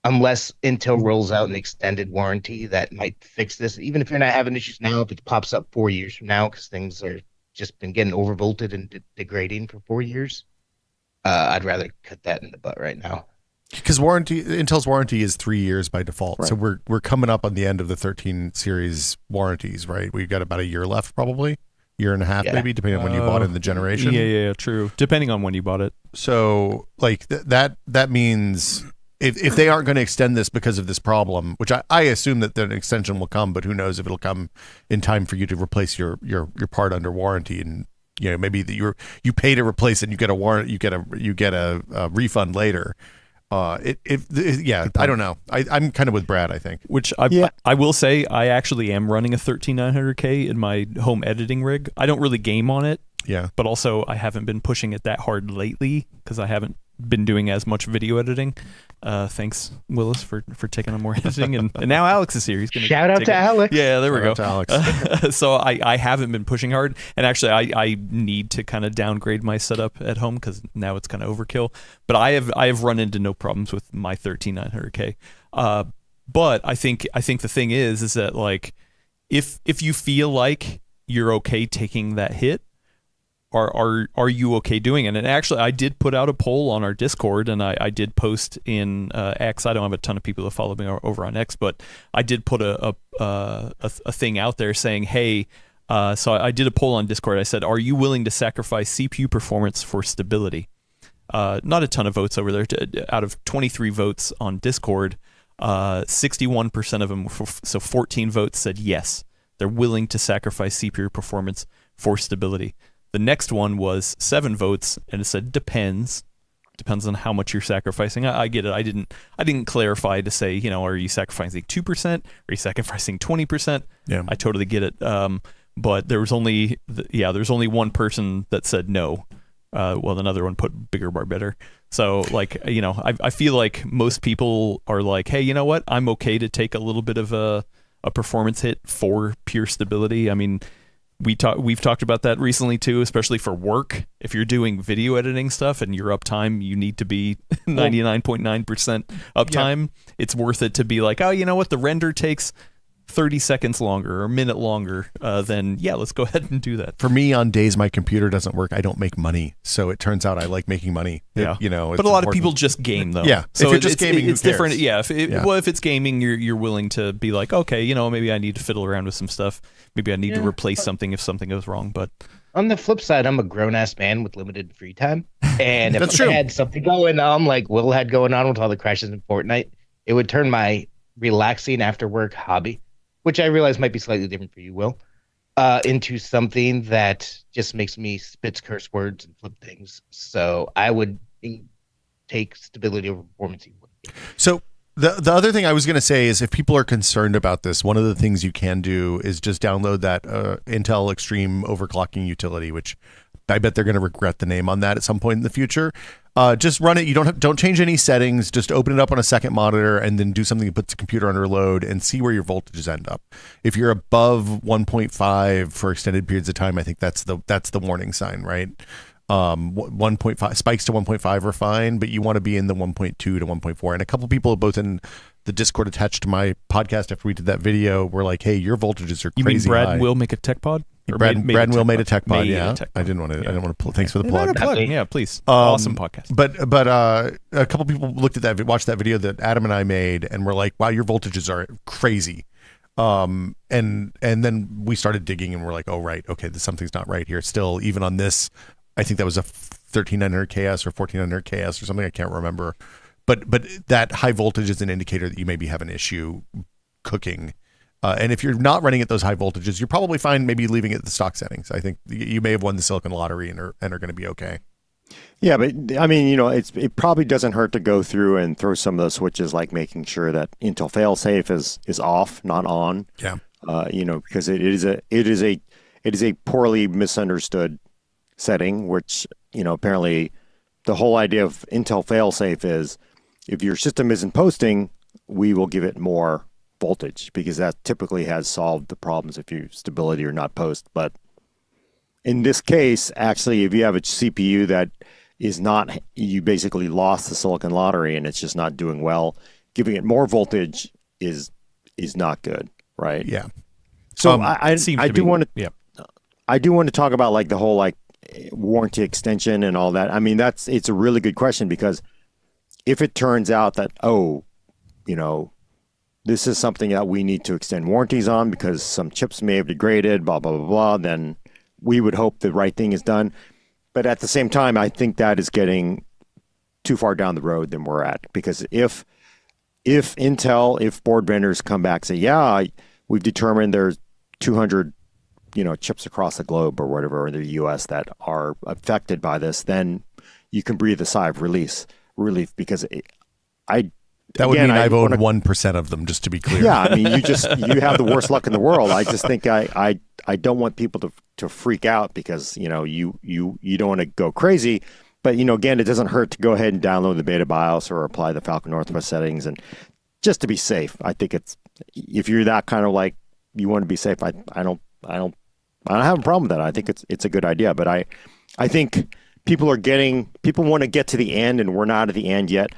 unless Intel rolls out an extended warranty that might fix this, even if you're not having issues now, if it pops up 4 years from now because things are just been getting overvolted and degrading for 4 years, I'd rather cut that in the butt right now. Because Intel's warranty is 3 years by default. Right. So we're coming up on the end of the 13 series warranties, right? We've got about a year left, probably year and a half, maybe, depending on when you bought it in the generation. Yeah, true. Depending on when you bought it. So like that means if they aren't going to extend this because of this problem, which I assume that an extension will come, but who knows if it'll come in time for you to replace your part under warranty, and maybe that you pay to replace it and you get a warrant, you get a refund later. I don't know. I'm kind of with Brad, I think. Which I will say, I actually am running a 13900K in my home editing rig. I don't really game on it. Yeah. But also, I haven't been pushing it that hard lately because I haven't been doing as much video editing. Thanks, Willis, for taking on more editing. And now Alex is here. He's gonna shout out to Alex. Yeah, there we go. Shout out to Alex. So I haven't been pushing hard. And actually, I need to kind of downgrade my setup at home because now it's kind of overkill. But I have run into no problems with my 13900K. But I think the thing is that, like, if you feel like you're okay taking that hit, are you okay doing it? And actually, I did put out a poll on our Discord, and I did post in X. I don't have a ton of people that follow me over on X, but I did put a thing out there saying, hey, so I did a poll on Discord. I said, are you willing to sacrifice CPU performance for stability? Not a ton of votes over there. Out of 23 votes on Discord, 61% of them, so 14 votes, said yes. They're willing to sacrifice CPU performance for stability. The next one was 7 votes, and it said depends on how much you're sacrificing. I get it. I didn't clarify to say, are you sacrificing 2%? Are you sacrificing 20%? Yeah, I totally get it. But there was only one person that said no. Another one put bigger bar better. So I feel like most people are like, hey, you know what? I'm okay to take a little bit of a performance hit for pure stability. I mean, we've talked about that recently too, especially for work. If you're doing video editing stuff and your uptime, you need to be 99.9% uptime. Yeah. It's worth it to be like, oh, you know what? The render takes 30 seconds longer or a minute longer, then let's go ahead and do that. For me, on days my computer doesn't work, I don't make money. So it turns out I like making money. Yeah. But a lot of people just game though. Yeah. So if you're just gaming, it's different. Yeah. If it's gaming, you're willing to be like, okay, maybe I need to fiddle around with some stuff. Maybe I need to replace something if something goes wrong. But on the flip side, I'm a grown-ass man with limited free time. And if I had something going on, like Will had going on with all the crashes in Fortnite, it would turn my relaxing after-work hobby, which I realize might be slightly different for you, Will, into something that just makes me spit curse words and flip things. So I would take stability over performance. So the other thing I was going to say is, if people are concerned about this, one of the things you can do is just download that Intel Extreme overclocking utility, which I bet they're going to regret the name on that at some point in the future. Just run it. You don't change any settings. Just open it up on a second monitor and then do something that puts the computer under load and see where your voltages end up. If you're above 1.5 for extended periods of time, I think that's the warning sign, right? 1.5 spikes to 1.5 are fine, but you want to be in the 1.2 to 1.4. And a couple people both in the Discord attached to my podcast after we did that video were like, "Hey, your voltages are You crazy mean Brad high." and Will make a tech pod? Or Brad and Will made a tech pod. Made Yeah, a tech I pod. didn't want to. I didn't want to pull. Thanks for the Not a plug. plug. Yeah, please. Awesome podcast. But a couple people looked at that, watched that video that Adam and I made, and were like, "Wow, your voltages are crazy." And then we started digging, and we're like, "Oh, right, okay, something's not right here." Still, even on this, I think that was a 13900 KS or 1400 KS or something. I can't remember. But that high voltage is an indicator that you maybe have an issue cooking. And if you're not running at those high voltages, you're probably fine maybe leaving it at the stock settings. I think you may have won the Silicon Lottery and are going to be okay. Yeah, but I mean, it probably doesn't hurt to go through and throw some of those switches, like making sure that Intel failsafe is off, not on. Yeah. Because it is a poorly misunderstood setting, which apparently the whole idea of Intel failsafe is if your system isn't posting, we will give it more voltage, because that typically has solved the problems if you stability or not post. But in this case, actually, if you have a CPU that is not, you basically lost the Silicon Lottery and it's just not doing well, giving it more voltage is not good, right? Yeah. So I do want to talk about like the whole like warranty extension and all that. I mean, it's a really good question, because if it turns out that, this is something that we need to extend warranties on because some chips may have degraded, blah, blah, blah, blah, then we would hope the right thing is done. But at the same time, I think that is getting too far down the road than we're at. Because if board vendors come back and say, yeah, we've determined there's 200, chips across the globe or whatever in the U.S. that are affected by this, then you can breathe a sigh of relief. Because that would mean I've owned 1% of them, just to be clear. Yeah, I mean, you have the worst luck in the world. I just think I don't want people to freak out, because you don't want to go crazy. But again, it doesn't hurt to go ahead and download the Beta BIOS or apply the Falcon Northwest settings, and just to be safe. I think if you're that kind of like you want to be safe, I don't have a problem with that. I think it's a good idea. But I think people want to get to the end, and we're not at the end yet.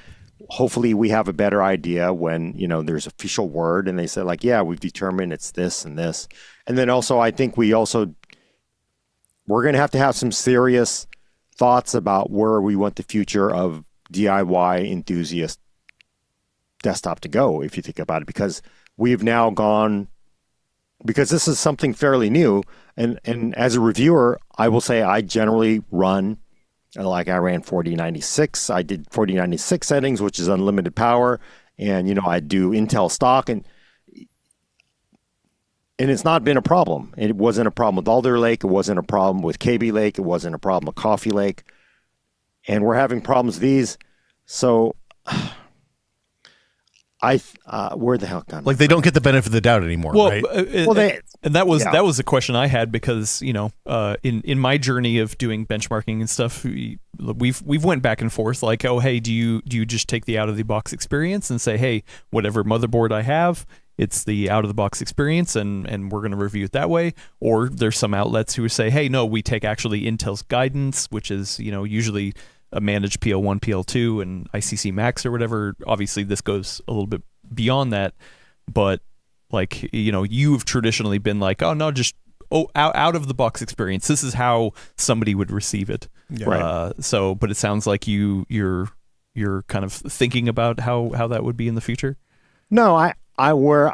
Hopefully we have a better idea when, there's official word and they say like, yeah, we've determined it's this and this. And then also, I think we're going to have some serious thoughts about where we want the future of DIY enthusiast desktop to go, if you think about it, because we've now gone, because this is something fairly new. And as a reviewer, I will say I generally run, like I ran 4096. I did 4096 settings, which is unlimited power. And, I do Intel stock, and it's not been a problem. It wasn't a problem with Alder Lake. It wasn't a problem with KB Lake. It wasn't a problem with Coffee Lake. And we're having problems with these. So where the hell can like they don't get the benefit of the doubt anymore, right? And that was the question I had, because in my journey of doing benchmarking and stuff, we've went back and forth like, oh hey, do you just take the out of the box experience and say, hey, whatever motherboard I have, it's the out of the box experience, and we're going to review it that way? Or there's some outlets who say, hey, no, we take actually Intel's guidance, which is usually a managed PL1, PL2, and ICC Max or whatever. Obviously, this goes a little bit beyond that, but like you've traditionally been like, oh no, just out of the box experience. This is how somebody would receive it. Yeah. Right. But it sounds like you're kind of thinking about how that would be in the future. No, I will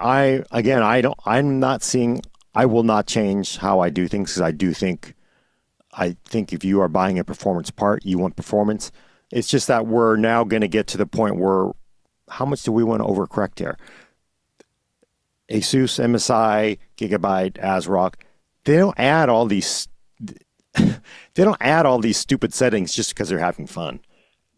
not change how I do things, because I think if you are buying a performance part, you want performance. It's just that we're now going to get to the point where, how much do we want to overcorrect here? Asus, MSI, Gigabyte, ASRock, they don't add all these stupid settings just because they're having fun.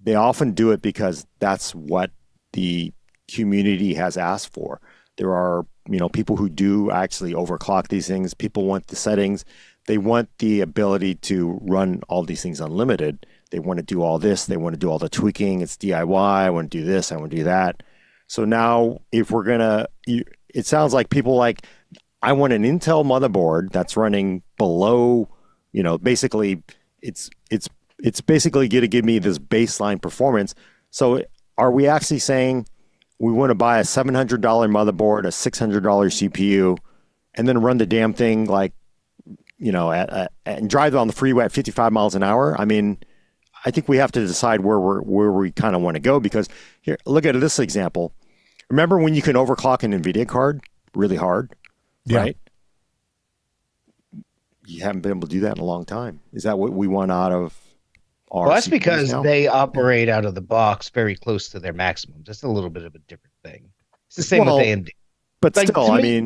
They often do it because that's what the community has asked for. There are people who do actually overclock these things. People want the settings they want the ability to run all these things unlimited. They want to do all this. They want to do all the tweaking. It's DIY. I want to do this. I want to do that. So now if we're going to, it sounds like people like, I want an Intel motherboard that's running below, basically it's basically going to give me this baseline performance. So are we actually saying we want to buy a $700 motherboard, a $600 CPU, and then run the damn thing like, and drive on the freeway at 55 miles an hour? I mean, I think we have to decide where we kind of want to go, because here, look at this example. Remember when you can overclock an NVIDIA card really hard, right? You haven't been able to do that in a long time. Is that what we want out of our Well, that's CPUs because now? they operate out of the box very close to their maximums. That's a little bit of a different thing. It's the same Well, with AMD. But Like, still, to I me-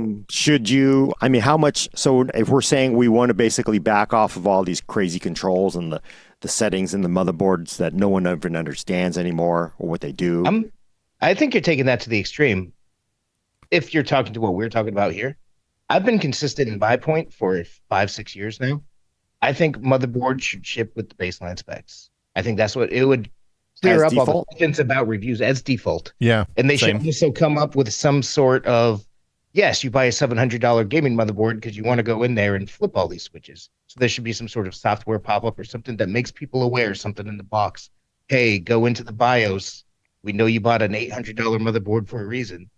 mean, how much, so if we're saying we want to basically back off of all these crazy controls and the settings in the motherboards that no one even understands anymore or what they do. I think you're taking that to the extreme. If you're talking to what we're talking about here, I've been consistent in my point for 5-6 years now. I think motherboards should ship with the baseline specs. I think that's what it would clear As up all default? the questions about reviews as default. Yeah. And they Same. should also come up with some sort of, yes, you buy a $700 gaming motherboard because you want to go in there and flip all these switches. So there should be some sort of software pop-up or something that makes people aware, something in the box. Hey, go into the BIOS. We know you bought an $800 motherboard for a reason.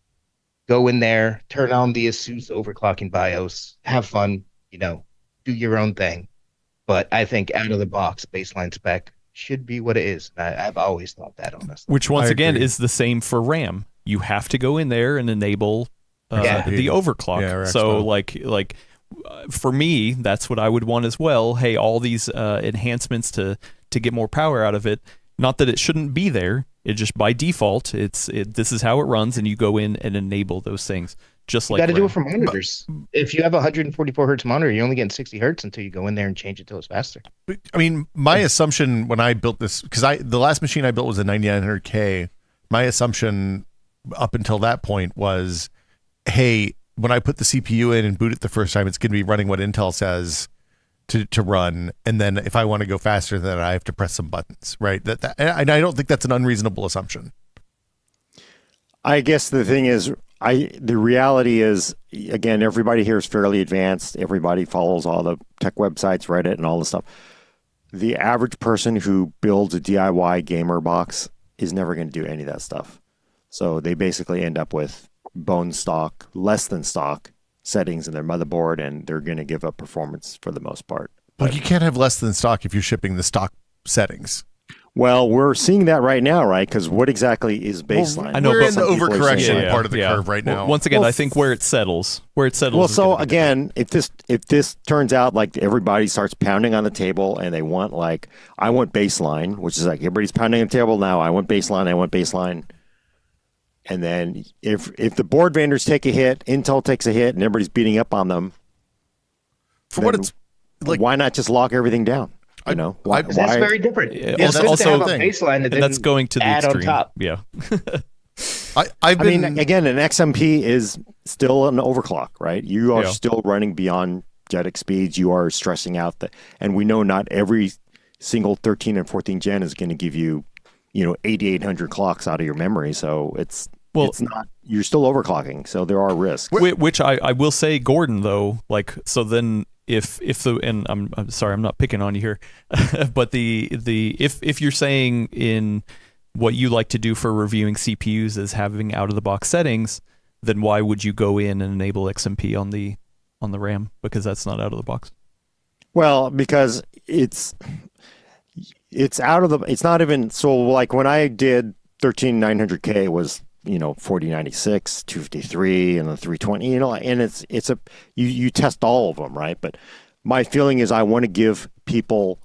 Go in there, turn on the ASUS overclocking BIOS, have fun, do your own thing. But I think out of the box, baseline spec should be what it is. I've always thought that, honestly. Which once I again agree. is the same for RAM. You have to go in there and enable Yeah. the overclock. Yeah, or so Expo. for me, that's what I would want as well. Hey, all these enhancements to get more power out of it. Not that it shouldn't be there. It just by default, this is how it runs, and you go in and enable those things. Just You like got to do RAM. it for monitors. If you have a 144 hertz monitor, you're only getting 60 hertz until you go in there and change it till it's faster. I mean, my assumption when I built this, because the last machine I built was a 9900K. My assumption up until that point was, hey, when I put the CPU in and boot it the first time, it's going to be running what Intel says to run, and then if I want to go faster, then I have to press some buttons, right? And I don't think that's an unreasonable assumption. I guess the thing is, the reality is, again, everybody here is fairly advanced. Everybody follows all the tech websites, Reddit, and all this stuff. The average person who builds a DIY gamer box is never going to do any of that stuff. So they basically end up with bone stock, less than stock settings in their motherboard, and they're going to give up performance for the most part. But you can't have less than stock if you're shipping the stock settings. Well, we're seeing that right now, right? Because what exactly is baseline? I know, We're but in the some people are overcorrection saying, part of the Yeah. curve right Well, now. once again, Well, I think where it settles. Well, is so gonna be again, if this turns out like everybody starts pounding on the table and they want like, I want baseline, which is like everybody's pounding on the table now. I want baseline. And then if the board vendors take a hit, Intel takes a hit, and everybody's beating up on them, For what then it's like, why not just lock everything down? I- Why? That's very different. Yeah, It's also- good to have also- a baseline and and that's then going to the add extreme. on top. Yeah. I've I been mean, again, an XMP is still an overclock, right? You are Yeah. still running beyond JEDEC speeds. You are stressing out and we know not every single 13 and 14 gen is going to give you, 8,800 clocks out of your memory. So it's not, you're still overclocking. So there are risks. Which I will say, Gordon, though, so then if I'm sorry, I'm not picking on you here, but if you're saying in what you like to do for reviewing CPUs is having out of the box settings, then why would you go in and enable XMP on the RAM? Because that's not out of the box. Well, because it's out of it's not even, so like when I did 13900K, it was, 4096, 253, and the 320, and you test all of them, right? But my feeling is I want to give people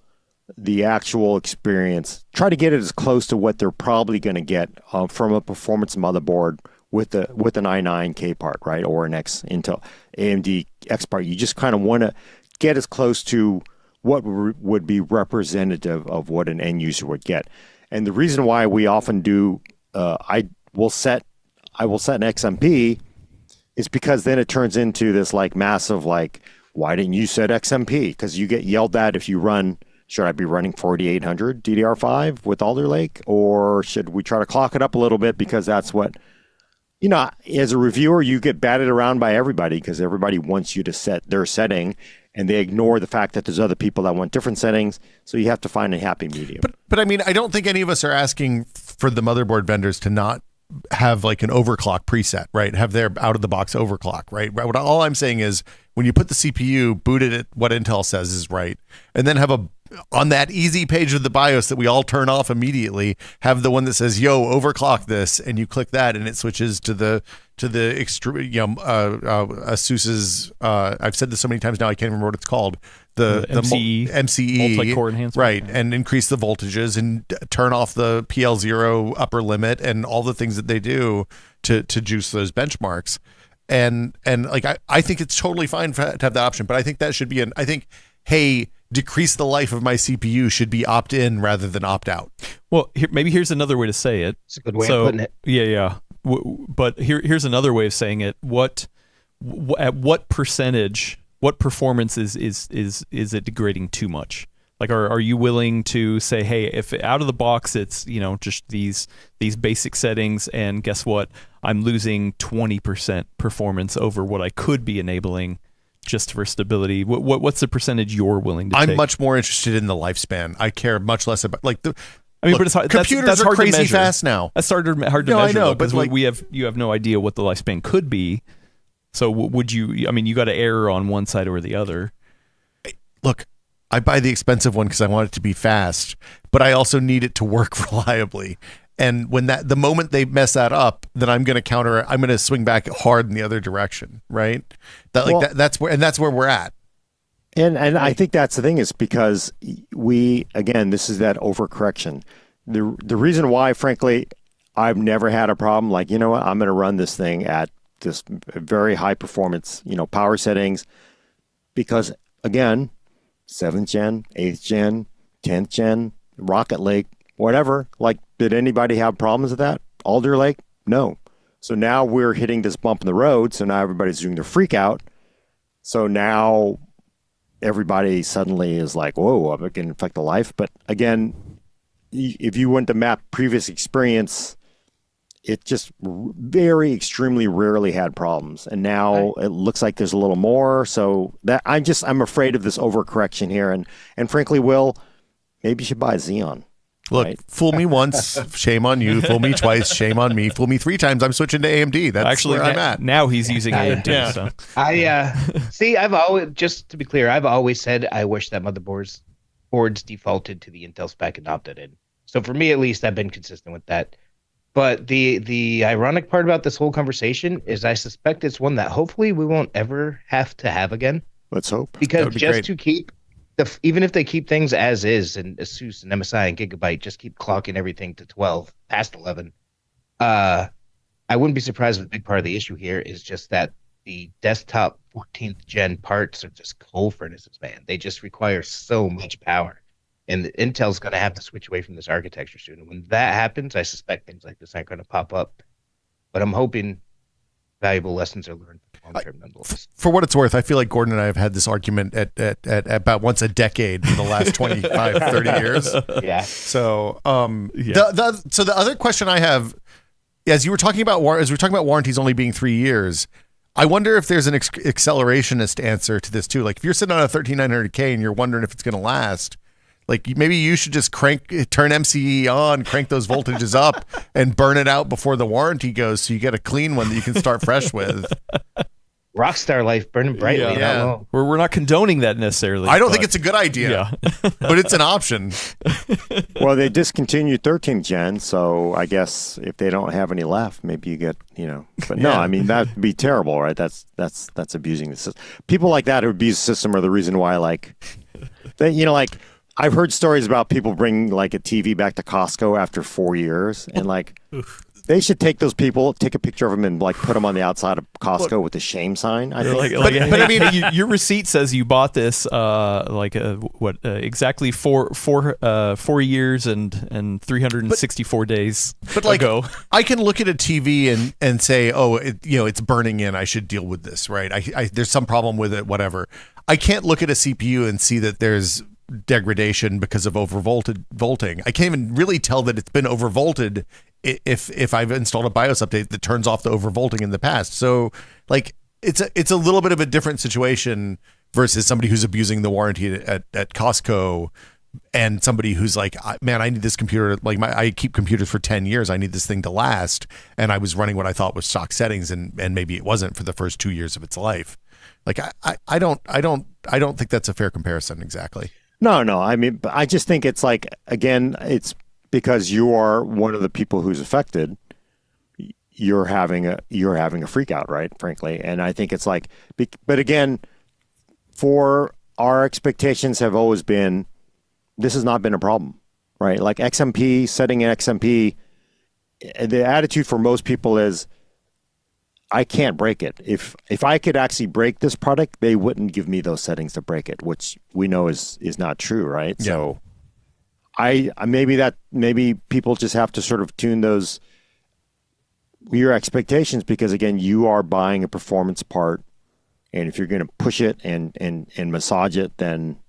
the actual experience, try to get it as close to what they're probably going to get from a performance motherboard with an i9K part, right? Or an Intel AMD X part. You just kind of want to get as close to what would be representative of what an end user would get. And the reason why we often do, I will set an XMP is because then it turns into this like massive, like why didn't you set XMP? Because you get yelled at if you run. Should I be running 4800 DDR5 with Alder Lake, or should we try to clock it up a little bit because that's what, as a reviewer, you get batted around by everybody because everybody wants you to set their setting, and they ignore the fact that there's other people that want different settings. So you have to find a happy medium. But I mean, I don't think any of us are asking for the motherboard vendors to not have like an overclock preset, right? Have their out of the box overclock, right? All I'm saying is when you put the CPU, boot it at what Intel says is right, and then have on that easy page of the BIOS that we all turn off immediately, have the one that says, yo, overclock this, and you click that and it switches to the extreme, ASUS's, I've said this so many times now, I can't remember what it's called. The MCE. Multi-core enhancement. Right, and increase the voltages and turn off the PL0 upper limit and all the things that they do to juice those benchmarks. And like, I think it's totally fine to have that option, but I think that should be hey, decrease the life of my CPU should be opt-in rather than opt-out. Well, maybe here's another way to say it. It's a good way of putting it. Yeah. But here's another way of saying it. At what percentage, what performance is it degrading too much? Like, are you willing to say, hey, if out of the box it's just these basic settings, and guess what, I'm losing 20% performance over what I could be enabling just for stability. What's the percentage you're willing to take? I'm much more interested in the lifespan. I care much less about but it's hard. Computers that's are hard crazy to measure. fast now. That's hard to measure. I know, because but you have no idea what the lifespan could be. So would you? I mean, you got to err on one side or the other. Look, I buy the expensive one because I want it to be fast, but I also need it to work reliably. And when the moment they mess that up, then I'm going to swing back hard in the other direction, right? That's where we're at. And I think that's the thing, is because this is that overcorrection. The reason why, frankly, I've never had a problem, like, I'm going to run this thing at this very high performance, power settings, because again, 7th gen, 8th gen, 10th gen, Rocket Lake, whatever, like, did anybody have problems with that? Alder Lake? No. So now we're hitting this bump in the road. So now everybody's doing their freak out. So now everybody suddenly is like, whoa, I'm going to affect the life. But again, if you went to map previous experience, it just very extremely rarely had problems. And now it looks like there's a little more. So that I'm afraid of this overcorrection here. And frankly, Will, maybe you should buy a Xeon. Look, right? Fool me once, shame on you. Fool me twice, shame on me. Fool me 3 times, I'm switching to AMD. That's actually where I'm at. Now he's using AMD. Yeah. So. I've always, just to be clear, I've always said I wish that boards defaulted to the Intel spec and opted in. So for me, at least, I've been consistent with that. But the ironic part about this whole conversation is I suspect it's one that hopefully we won't ever have to have again. Let's hope. Because be just great. to keep even if they keep things as is, and ASUS and MSI and Gigabyte just keep clocking everything to 12, past 11, I wouldn't be surprised if a big part of the issue here is just that the desktop 14th gen parts are just coal furnaces, man. They just require so much power. And Intel's going to have to switch away from this architecture soon. And when that happens, I suspect things like this aren't going to pop up. But I'm hoping valuable lessons are learned long-term nonetheless. For what it's worth, I feel like Gordon and I have had this argument at about once a decade for the last 25, 30 years. Yeah. So, the other question I have, as we're talking about warranties only being 3 years, I wonder if there's an accelerationist answer to this too. Like, if you're sitting on a 13900K and you're wondering if it's going to last, like, maybe you should just turn MCE on, crank those voltages up, and burn it out before the warranty goes, so you get a clean one that you can start fresh with. Rockstar life, burning brightly. Yeah. Not low. We're not condoning that necessarily. I don't think it's a good idea, but it's an option. Well, they discontinued 13th gen, so I guess if they don't have any left, maybe you get, But no, I mean, that'd be terrible, right? That's abusing the system. People like that who abuse the system are the reason why, like, I've heard stories about people bringing like a TV back to Costco after 4 years, and like They should take those people, take a picture of them, and like put them on the outside of Costco with the shame sign. I think. But I mean, your receipt says you bought this exactly 4 years and 364 days But like, ago. I can look at a TV and say, oh, it's burning in. I should deal with this, right? There's some problem with it, whatever. I can't look at a CPU and see that there's degradation because of volting. I can't even really tell that it's been overvolted if I've installed a BIOS update that turns off the overvolting in the past. So like it's a little bit of a different situation versus somebody who's abusing the warranty at Costco and somebody who's like, man, I need this computer. Like I keep computers for 10 years. I need this thing to last. And I was running what I thought was stock settings and maybe it wasn't for the first 2 years of its life. Like I don't think that's a fair comparison exactly. No. I mean, I just think it's like, again, it's because you are one of the people who's affected. You're having a freak out, right? Frankly, and I think it's like, but again, for our expectations have always been, this has not been a problem, right? Like XMP, setting an XMP, the attitude for most people is, I can't break it. If I could actually break this product, they wouldn't give me those settings to break it, which we know is not true, right? Yeah. So maybe people just have to sort of tune your expectations, because again, you are buying a performance part, and if you're going to push it and massage it, then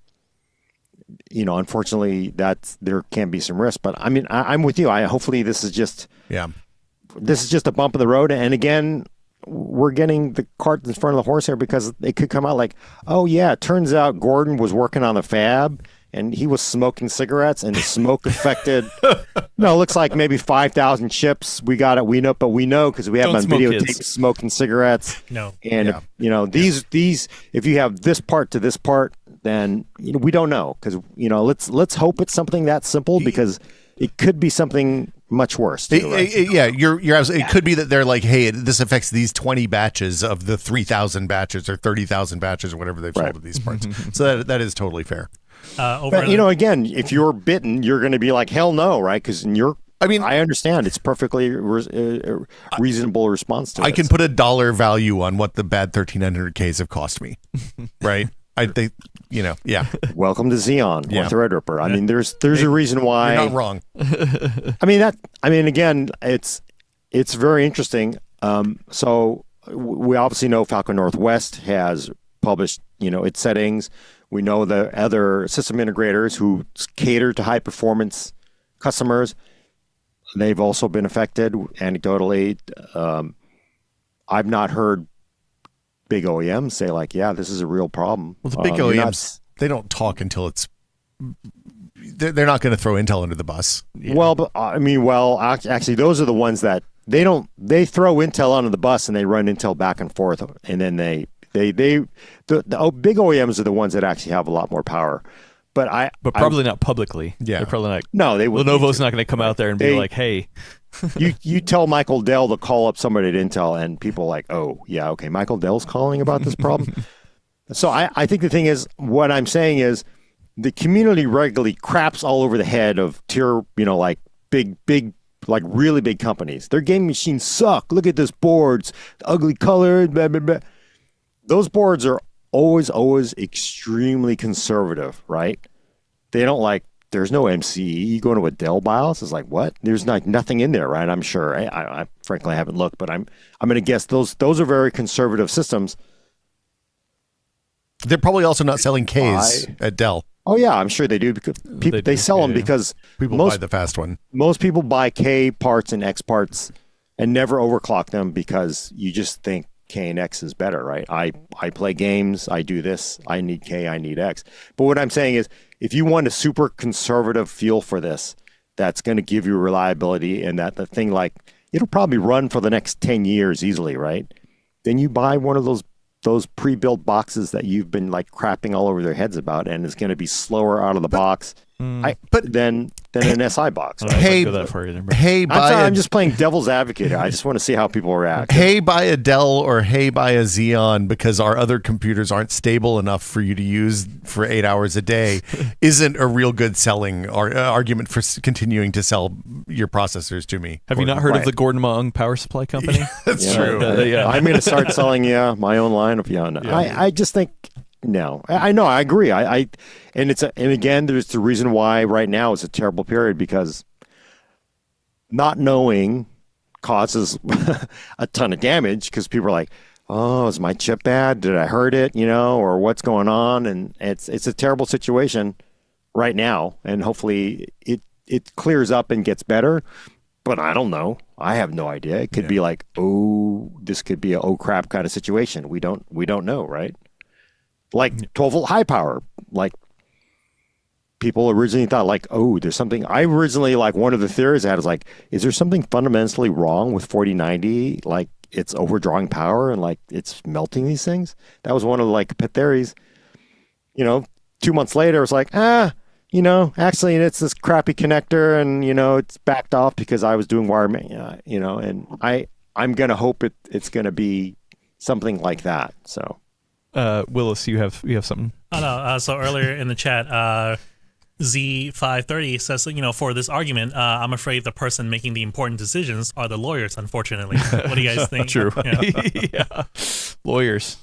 unfortunately there can be some risk. But I mean, I'm with you. Hopefully this is just a bump in the road, and again, we're getting the cart in front of the horse here, because it could come out like, oh yeah, it turns out Gordon was working on the fab and he was smoking cigarettes and the smoke affected. It looks like maybe 5,000 chips. We got it. We know because we have Don't on smoke, videotape kids. smoking cigarettes. No. And these if you have this part to this part, then we don't know, because let's hope it's something that simple, because it could be something much worse too, right? You're absolutely. It could be that they're like, hey, this affects these 20 batches of the 3,000 batches or 30,000 batches or whatever they've sold of these parts. So that is totally fair. But again, if you're bitten, you're going to be like, hell no, right? Because I understand it's perfectly reasonable response to it. I can put a dollar value on what the bad 1300Ks have cost me, right? I think, yeah. Welcome to Xeon or Threadripper. I mean, there's a reason why. You're not wrong. Again, it's very interesting. So we obviously know Falcon Northwest has published, its settings. We know the other system integrators who cater to high performance customers, they've also been affected anecdotally. I've not heard big OEMs say like, yeah, this is a real problem. Well, the big OEMs, they don't talk until they're not going to throw Intel under the bus. Yeah. Actually, those are the ones that they throw Intel under the bus and they run Intel back and forth, and then the big OEMs are the ones that actually have a lot more power. But probably not publicly. Yeah. They're probably not. No, they would. Lenovo's not going to come out there and be like, hey. you tell Michael Dell to call up somebody at Intel, and people are like, oh, yeah, okay, Michael Dell's calling about this problem. So I think the thing is, what I'm saying is, the community regularly craps all over the head of tier, like big, like really big companies. Their gaming machines suck. Look at this boards, ugly colored, blah, blah, blah. Those boards are always extremely conservative, right? They don't like, there's no MCE. You go into a Dell BIOS, it's like, what? There's nothing in there, right? I'm sure. I frankly haven't looked, but I'm going to guess those are very conservative systems. They're probably also not selling Ks at Dell. Oh yeah, I'm sure they do, because they sell them because people buy the fast one. Most people buy K parts and X parts and never overclock them, because you just think K and X is better, right? I play games, I do this, I need K, I need X. But what I'm saying is, if you want a super conservative feel for this, that's going to give you reliability, and that the thing, like, it'll probably run for the next 10 years easily, right? Then you buy one of those pre-built boxes that you've been like crapping all over their heads about, and it's going to be slower out of the box. But then than an SI box. I Right? don't know if Hey, I'd go that far either, but- Hey, I'm just playing devil's advocate here. I just want to see how people react. hey, buy a Dell or hey, buy a Xeon because our other computers aren't stable enough for you to use for 8 hours a day isn't a real good selling argument for continuing to sell your processors to me. Have you not heard of Right. the Gordon Mung Power Supply Company? That's Yeah, true. Yeah. I'm going to start selling my own line of no. I just think no. I know. I agree. And again, there's the reason why right now is a terrible period because not knowing causes a ton of damage because people are like, oh, is my chip bad? Did I hurt it? Or what's going on? And it's a terrible situation right now. And hopefully it clears up and gets better. But I don't know. I have no idea. It could be like, oh, this could be a oh crap kind of situation. We don't know, right? Like 12 volt high power. Like people originally thought like, oh, there's something. I originally like one of the theories I had was like, is there something fundamentally wrong with 4090? Like it's overdrawing power and like it's melting these things. That was one of the like pet theories. 2 months later, it's like, actually, it's this crappy connector, and it's backed off because I was doing wire, and I'm gonna hope it's gonna be something like that. So, Willis, you have something. Oh no! So earlier in the chat, Z530 says, for this argument, I'm afraid the person making the important decisions are the lawyers. Unfortunately, what do you guys think? True. Yeah. Yeah. Lawyers.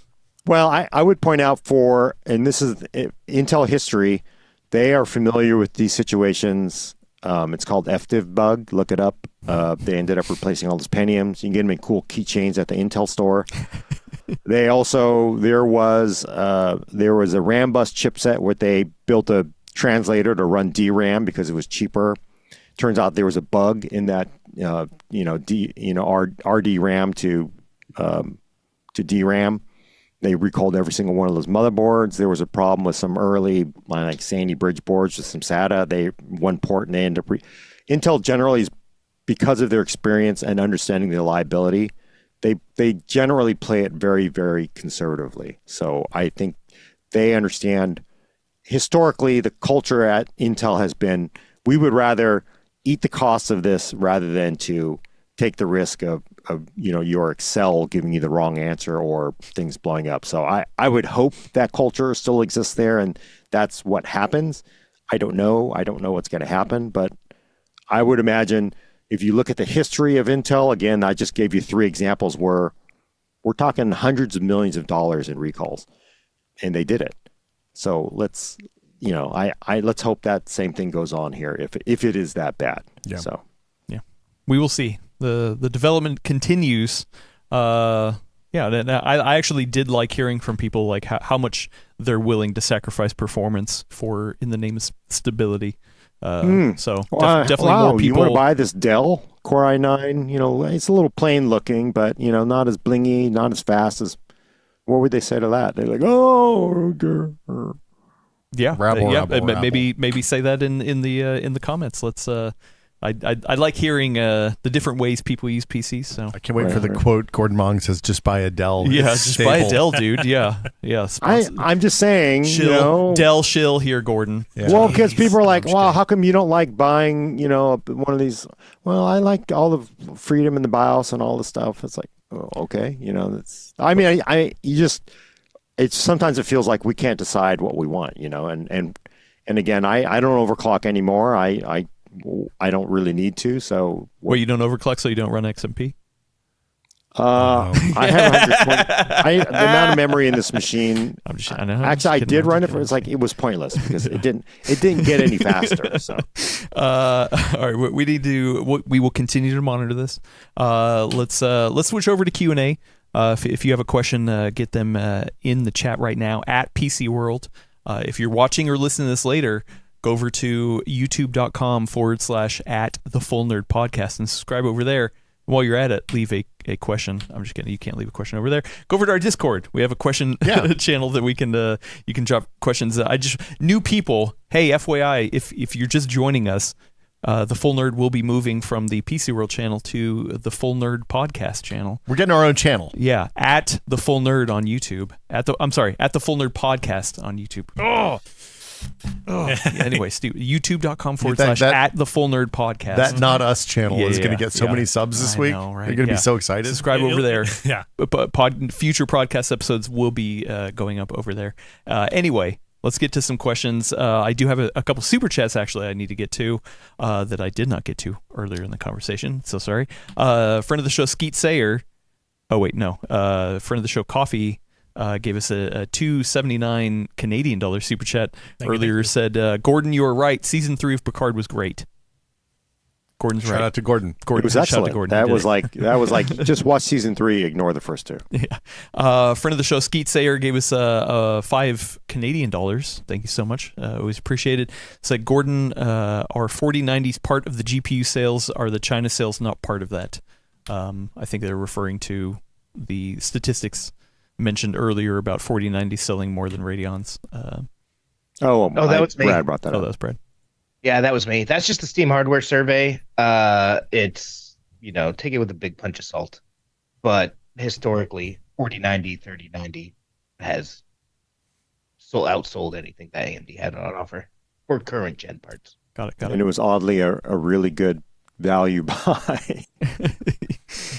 well, I would point out and this is Intel history. They are familiar with these situations. It's called FDiv bug. Look it up. They ended up replacing all those Pentiums. You can get them in cool keychains at the Intel store. They also there was a RAM bus chipset where they built a translator to run DRAM because it was cheaper. Turns out there was a bug in that RDRAM to DRAM. They recalled every single one of those motherboards. There was a problem with some early like Sandy Bridge boards with some SATA. One port and they end up Intel generally is, because of their experience and understanding the liability, they generally play it very, very conservatively. So I think they understand. Historically, the culture at Intel has been, we would rather eat the costs of this rather than to take the risk of your Excel giving you the wrong answer or things blowing up. So I would hope that culture still exists there and that's what happens. I don't know what's going to happen, but I would imagine if you look at the history of Intel, again, I just gave you 3 examples where we're talking hundreds of millions of dollars in recalls, and they did it. So let's hope that same thing goes on here if it is that bad. Yeah. So We will see. The development continues. I actually did like hearing from people like how much they're willing to sacrifice performance for in the name of stability. So definitely more people. You want to buy this Dell Core i9? It's a little plain looking, but not as blingy, not as fast as. What would they say to that? They're like, oh, Yeah, Rabble, yeah. rabble, Maybe say that in the comments. Let's. I like hearing the different ways people use PCs. So I can't wait for the quote Gordon Mong says, just buy a Dell. yeah, It's just buy a stable. Dell, dude. Yeah. I'm just saying, Shill, Dell shill here, Gordon. Yeah. Well, because people are like, I'm just well, kidding. how come you don't like buying, one of these? Well, I like all the freedom in the BIOS and all the stuff. It's like, oh, okay, it's. I mean, it's sometimes it feels like we can't decide what we want, and again, I don't overclock anymore. I don't really need to. So Well, you don't overclock, so you don't run XMP. I have 120. The amount of memory in this machine. I know. Actually, I did run it. It's like it was pointless because it didn't get any faster. So All right, we will continue to monitor this. Let's switch over to Q&A. If you have a question, get them in the chat right now at PC World. If you're watching or listening to this later, go over to youtube.com/@thefullnerdpodcast and subscribe over there. While you're at it, leave a question. I'm just kidding. You can't leave a question over there. Go over to our Discord. We have a question channel that we can you can drop questions. New people. Hey, FYI, if you're just joining us, the Full Nerd will be moving from the PC World channel to the Full Nerd Podcast channel. We're getting our own channel. Yeah, at the Full Nerd on YouTube. At the Full Nerd Podcast on YouTube. Oh, Anyway, Steve, youtube.com that- /at the Full Nerd Podcast. That Not Us channel Yeah, is going yeah, to get so yeah. many subs this I week. know, right? They're going to Yeah. be so excited. Subscribe over there. Yeah. Future podcast episodes will be going up over there. Anyway, let's get to some questions. I do have a couple super chats actually I need to get to that I did not get to earlier in the conversation. So sorry. Friend of the show, Skeet Sayer. Oh wait, no. Friend of the show, Coffee. Gave us a $2.79 Canadian dollar super chat earlier. Said, Gordon, you were right. Season 3 of Picard was great. Gordon's Shout right. out to Gordon. It was shout out excellent. to Gordon. That He was did like just watch season 3, ignore the first 2. Yeah. Friend of the show, Skeet Sayer, gave us 5 Canadian dollars. Thank you so much. Always appreciate it. Said, Gordon, are 4090s part of the GPU sales? Are the China sales not part of that? I think they're referring to the statistics mentioned earlier about 4090 selling more than Radeons. That was me. Brad brought that That up. was Brad. Yeah, that was me. That's just the Steam hardware survey. It's, take it with a big punch of salt. But historically, 4090, 3090 has outsold anything that AMD had on offer for current gen parts. Got And it. it was oddly a really good value buy.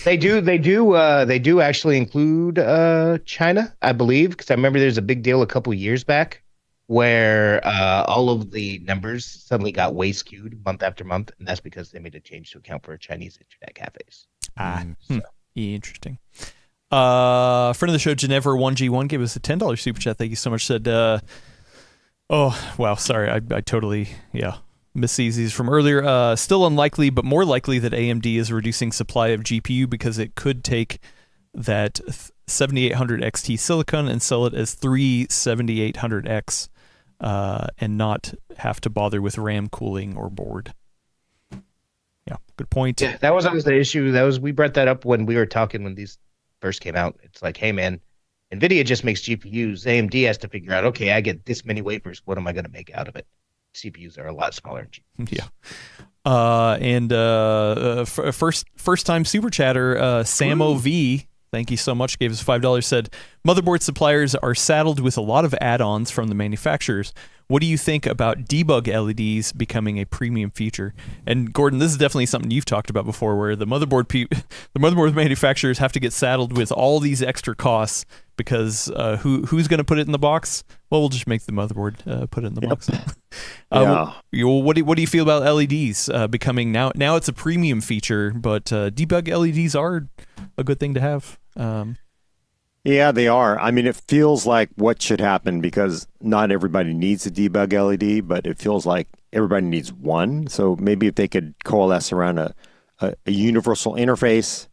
They do actually include China, I believe, because I remember there's a big deal a couple years back where all of the numbers suddenly got way skewed month after month, and that's because they made a change to account for Chinese internet cafes. Interesting. Friend of the show, Genever 1G1 gave us a $10 super chat. Thank you so much. Said, oh wow, sorry, I totally missed these from earlier. Still unlikely, but more likely that AMD is reducing supply of GPU because it could take that 7800 XT silicon and sell it as 3 7800X and not have to bother with RAM cooling or board. Yeah, good point. Yeah, that was always the issue. We brought that up when we were talking when these first came out. It's like, hey man, NVIDIA just makes GPUs. AMD has to figure out, okay, I get this many wafers. What am I going to make out of it? CPUs are a lot smaller. Yeah. First time super chatter, Sam OV, thank you so much, gave us $5, said, motherboard suppliers are saddled with a lot of add-ons from the manufacturers. What do you think about debug LEDs becoming a premium feature? And Gordon, this is definitely something you've talked about before, where the motherboard manufacturers have to get saddled with all these extra costs because who's going to put it in the box? Well, we'll just make the motherboard put it in the box. Yeah. What do you feel about LEDs becoming now? Now it's a premium feature, but debug LEDs are a good thing to have. Yeah, they are. I mean, it feels like what should happen because not everybody needs a debug LED, but it feels like everybody needs one. So maybe if they could coalesce around a universal interface,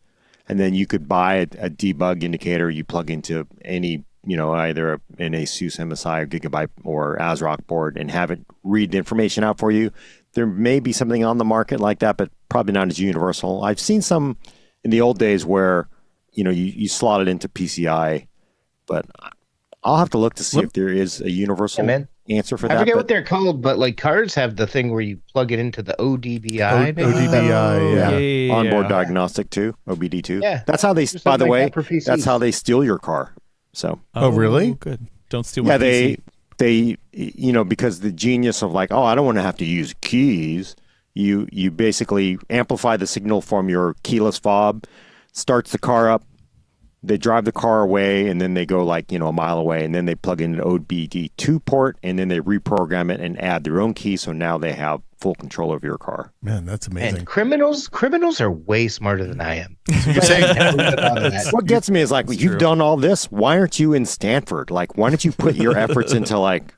and then you could buy a debug indicator you plug into any, either an ASUS MSI or Gigabyte or ASRock board and have it read the information out for you. There may be something on the market like that, but probably not as universal. I've seen some in the old days where you slot it into PCI, but I'll have to look to see if there is a universal answer for that. I forget what they're called, but like cards have the thing where you plug it into the ODBI. maybe? ODBI, yeah. Onboard diagnostic too, OBD2. Yeah. That's how they, There's by the something like way, that for PCs. that's how they steal your car. So, Oh, really? Good. Don't steal my yeah, PC. they, because the genius of like, I don't want to have to use keys. You basically amplify the signal from your keyless fob, starts the car up, they drive the car away, and then they go like, a mile away, and then they plug in an OBD2 port, and then they reprogram it and add their own key, so now they have full control of your car. Man, that's amazing. And criminals are way smarter than I am. You're saying What gets me is like, you've done all this, why aren't you in Stanford? Like, why don't you put your efforts into like...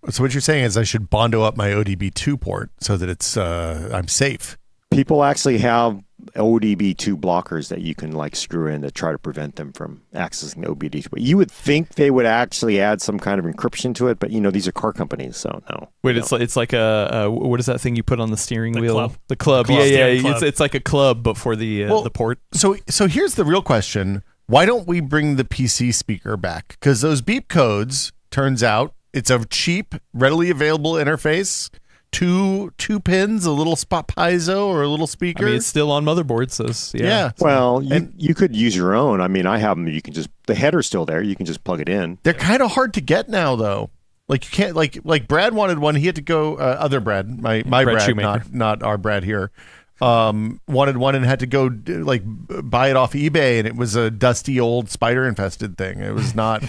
So what you're saying is I should Bondo up my ODB2 port so that it's I'm safe. People actually have ODB2 blockers that you can like screw in to try to prevent them from accessing OBD2. But you would think they would actually add some kind of encryption to it, but these are car companies, so no. Wait, it's like a what is that thing you put on the steering wheel? club. The club. The Yeah. club. It's like a club, but for the port. So here's the real question. Why don't we bring the PC speaker back? Because those beep codes, turns out, it's a cheap, readily available interface. Two pins, a little spot piezo or a little speaker. I mean, it's still on motherboard, so yeah. Well, you could use your own. I mean, I have them. You can just, the header's still there. You can just plug it in. They're kind of hard to get now, though. Like you can't like Brad wanted one. He had to go. Other Brad, my Brad, Shoemaker. not our Brad here. Wanted one and had to go buy it off eBay, and it was a dusty old spider infested thing. It was not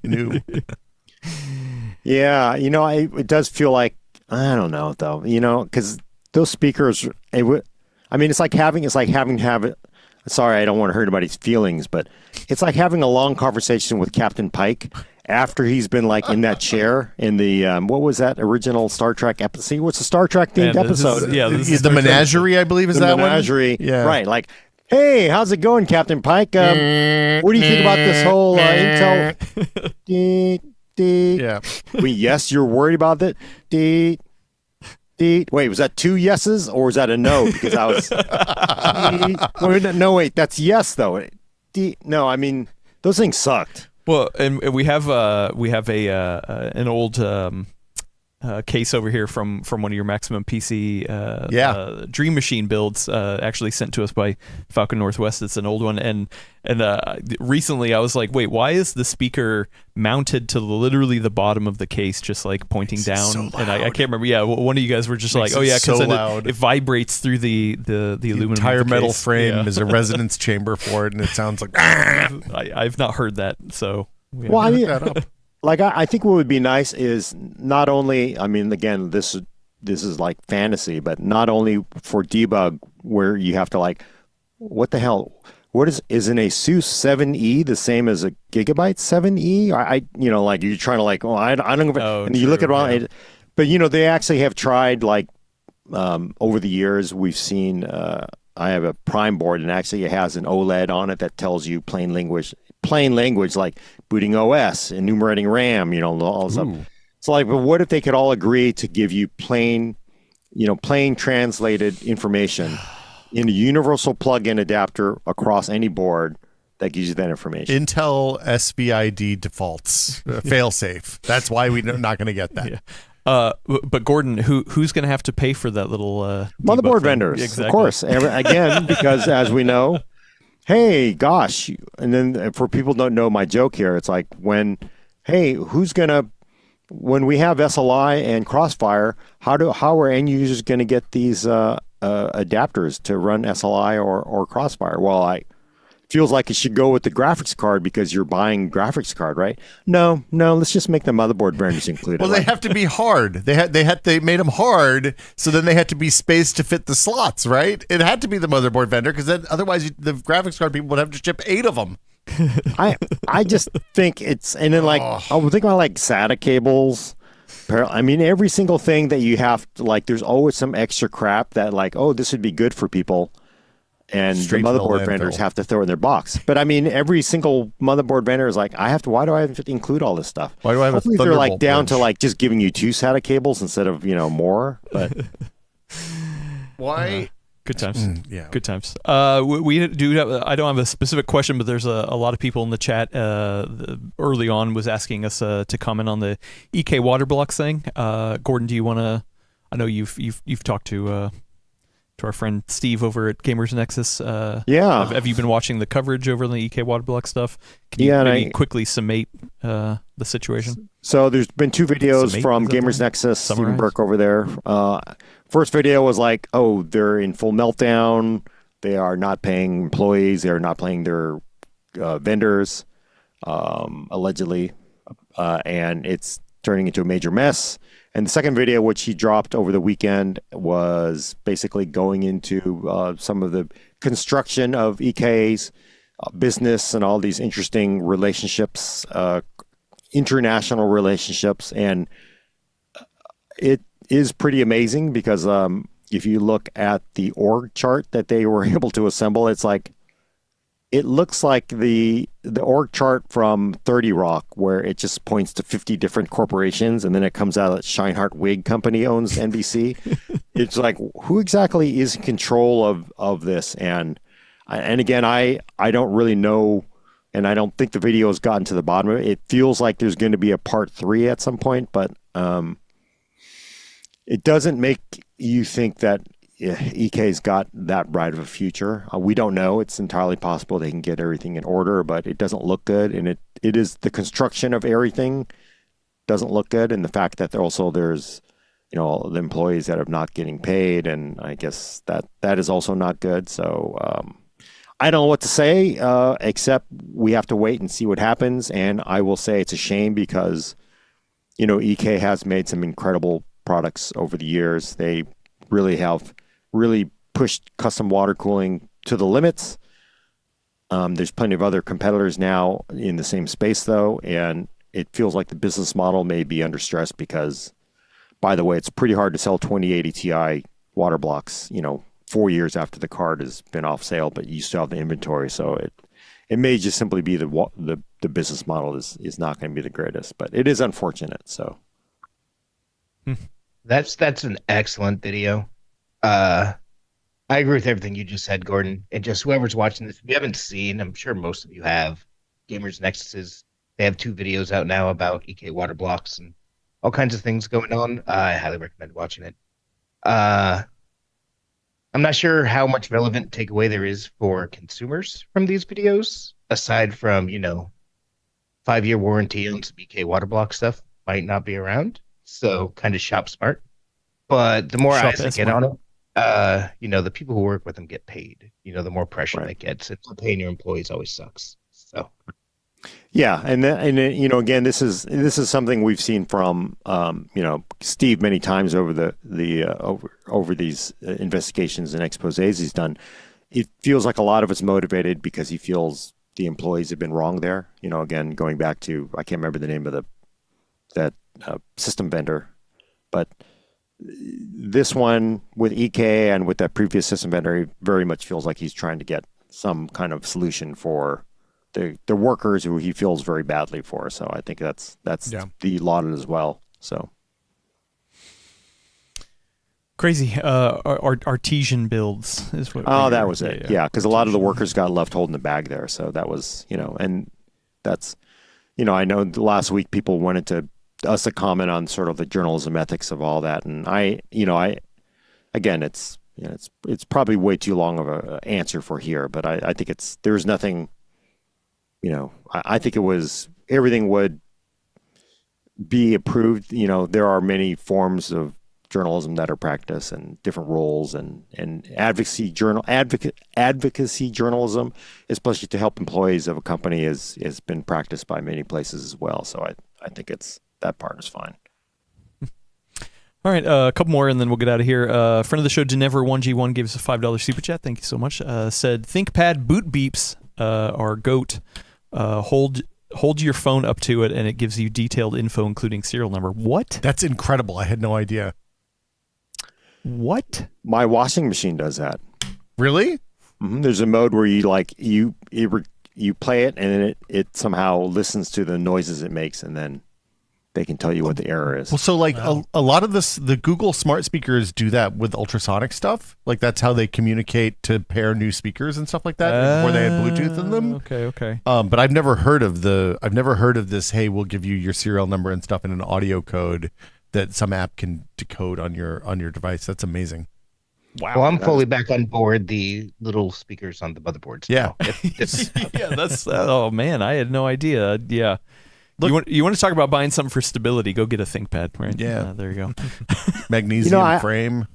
new. Yeah, it does feel like, I don't know though, because those speakers, it's like having to have it. Sorry, I don't want to hurt anybody's feelings, but it's like having a long conversation with Captain Pike after he's been like in that chair in the what was that original Star Trek episode? What's the Star Trek themed episode? This the Menagerie, I believe, is the that Menagerie, one? Yeah, right. Like, hey, how's it going, Captain Pike? What do you think about this whole Intel? Yeah. Yes, you're worried about it. Wait, was that 2 yeses or was that a no? Because I was. No, wait, that's yes though. No, I mean those things sucked. Well, and we have an old case over here from one of your Maximum PC Dream Machine builds, actually sent to us by Falcon Northwest. It's an old one, and recently I was like, wait, why is the speaker mounted to literally the bottom of the case, just like pointing down? So and I can't remember. Yeah, one of you guys were just like, oh yeah, because it vibrates through the aluminum. Entire of the metal case. frame is a resonance chamber for it, and it sounds like. I've not heard that, so. Well, I mean, like I think what would be nice is not only, I mean, again, this is like fantasy, but not only for debug where you have to like, what the hell? What is an ASUS 7E the same as a Gigabyte 7E? Like you're trying to like, I don't know. And you look at all, but they actually have tried like over the years. We've seen. I have a Prime board, and actually it has an OLED on it that tells you plain language like booting OS, enumerating RAM, all this stuff. So like, but what if they could all agree to give you plain translated information in a universal plug-in adapter across any board that gives you that information? Intel SVID defaults, fail-safe. That's why we're not going to get that. Yeah. But Gordon, who's going to have to pay for that little motherboard vendors? Exactly. Of course. Again, because as we know, hey, gosh, and then for people who don't know my joke here, it's like when we have SLI and Crossfire, how are end users going to get these adapters to run SLI or Crossfire? Well, feels like it should go with the graphics card because you're buying graphics card, right? No, let's just make the motherboard vendors included. Well, they have to be hard. They made them hard, so then they had to be spaced to fit the slots, right? It had to be the motherboard vendor because then otherwise the graphics card people would have to ship 8 of them. I just think it's, and then like I would think about like SATA cables. I mean, every single thing that you have to like, there's always some extra crap that like, oh, this would be good for people. And Straight the to the motherboard landfill. vendors have to throw it in their box. But I mean, every single motherboard vendor is like, why do I have to include all this stuff? Why do I have Hopefully a they're like Thunderbolt down bridge? to like just giving you 2 SATA cables instead of, more. But Why? Good times. Yeah. Good times. We do have, I don't have a specific question, but there's a lot of people in the chat early on was asking us to comment on the EK water blocks thing. Gordon, do you want to? I know you've talked to our friend Steve over at Gamers Nexus. Yeah. Have you been watching the coverage over on the EK water block stuff? Can you Yeah, and maybe quickly summate the situation? So there's been 2 videos Summate, from is that Gamers the- Nexus, Stephen summarize? Burke over there. First video was like, oh, they're in full meltdown. They are not paying employees. They are not paying their vendors, allegedly. And it's turning into a major mess. And the second video, which he dropped over the weekend, was basically going into some of the construction of EK's business and all these interesting relationships, international relationships. And it is pretty amazing because if you look at the org chart that they were able to assemble, it's like, it looks like the org chart from 30 Rock, where it just points to 50 different corporations, and then it comes out that Scheinhart Wig Company owns NBC. It's like, who exactly is in control of this? And again, I don't really know, and I don't think the video has gotten to the bottom of it. It feels like there's going to be a part 3 at some point, but it doesn't make you think that EK's got that bright of a future. We don't know. It's entirely possible they can get everything in order, but it doesn't look good. And it is the construction of everything doesn't look good, and the fact that there's the employees that are not getting paid, and I guess that is also not good. So I don't know what to say, except we have to wait and see what happens. And I will say it's a shame because EK has made some incredible products over the years. They really have pushed custom water cooling to the limits. There's plenty of other competitors now in the same space, though, and it feels like the business model may be under stress because, by the way, it's pretty hard to sell 2080 Ti water blocks, 4 years after the card has been off sale, but you still have the inventory. So it may just simply be the business model is not going to be the greatest, but it is unfortunate. So That's an excellent video. I agree with everything you just said, Gordon. And just whoever's watching this, if you haven't seen, I'm sure most of you have, Gamers Nexuses. They have 2 videos out now about EK water blocks and all kinds of things going on. I highly recommend watching it. I'm not sure how much relevant takeaway there is for consumers from these videos, aside from, 5-year warranty on some EK water block stuff might not be around. So kind of shop smart. But the more eyes I get on it, the people who work with them get paid. The more pressure that gets. And paying your employees always sucks. So. Yeah, and again, this is something we've seen from Steve many times over over these investigations and exposés he's done. It feels like a lot of it's motivated because he feels the employees have been wrong there. Again, going back to, I can't remember the name of that system vendor, but this one with EK and with that previous system vendor, he very much feels like he's trying to get some kind of solution for the workers who he feels very badly for. So I think that's the lauded as well. So crazy. Artesian builds is what. That was it. Yeah, because a lot of the workers got left holding the bag there. So that was and that's I know last week people wanted us to comment on sort of the journalism ethics of all that, and I again it's probably way too long of an answer for here, but I think there's nothing. I think everything would be approved. There are many forms of journalism that are practiced and different roles and advocacy journalism, especially to help employees of a company has been practiced by many places as well. So I think that part is fine. All right, a couple more and then we'll get out of here. Friend of the show, Genever1G1 gave us a $5 super chat. Thank you so much. Said ThinkPad boot beeps are GOAT. Hold your phone up to it and it gives you detailed info, including serial number. What? That's incredible. I had no idea. What? My washing machine does that. Really? Mm-hmm. There's a mode where you play it and then it somehow listens to the noises it makes and then they can tell you what the error is. Well, so a lot of the Google smart speakers do that with ultrasonic stuff. Like that's how they communicate to pair new speakers and stuff like that before they had Bluetooth in them. Okay. But I've never heard of this. Hey, we'll give you your serial number and stuff in an audio code that some app can decode on your device. That's amazing. Wow. Well, I'm fully back on board the little speakers on the motherboards. Yeah. Yeah, that's oh man, I had no idea. Yeah. Look, you want to talk about buying something for stability? Go get a ThinkPad, right? Yeah, there you go. Magnesium frame.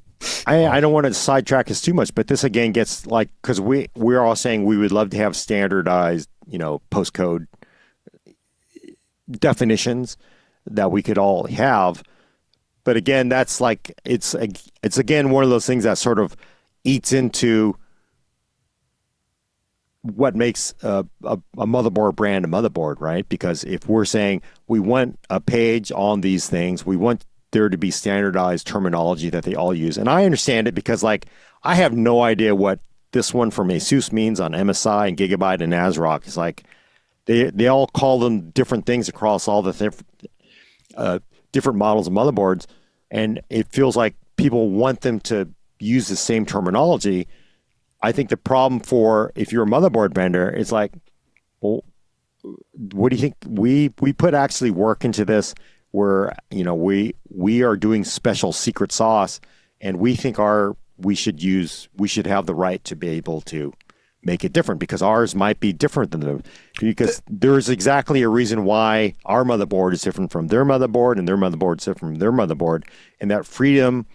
I don't want to sidetrack us too much, but this again gets because we're all saying we would love to have standardized, postcode definitions that we could all have, but again, that's it's again one of those things that sort of eats into what makes a motherboard brand a motherboard, right? Because if we're saying we want a page on these things, we want there to be standardized terminology that they all use. And I understand it because I have no idea what this one from ASUS means on MSI and Gigabyte and ASRock. It's they all call them different things across all the different models of motherboards. And it feels like people want them to use the same terminology. I think the problem if you're a motherboard vendor, it's well, what do you think? We put actually work into this where, we are doing special secret sauce and we think we should have the right to be able to make it different, because ours might be different than them, because there's exactly a reason why our motherboard is different from their motherboard and their motherboard is different from their motherboard. And that freedom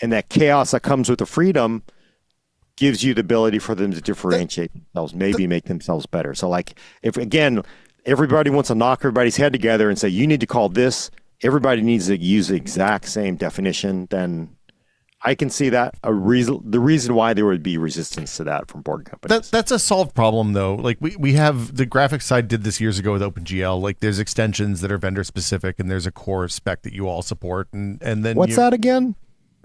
and that chaos that comes with the freedom gives you the ability for them to differentiate themselves, maybe make themselves better. So like, if again, everybody wants to knock everybody's head together and say, you need to call this, everybody needs to use the exact same definition, then I can see that the reason why there would be resistance to that from board companies. That's a solved problem though. Like we have the graphics side did this years ago with OpenGL. Like there's extensions that are vendor specific, and there's a core spec that you all support, and then what's that again?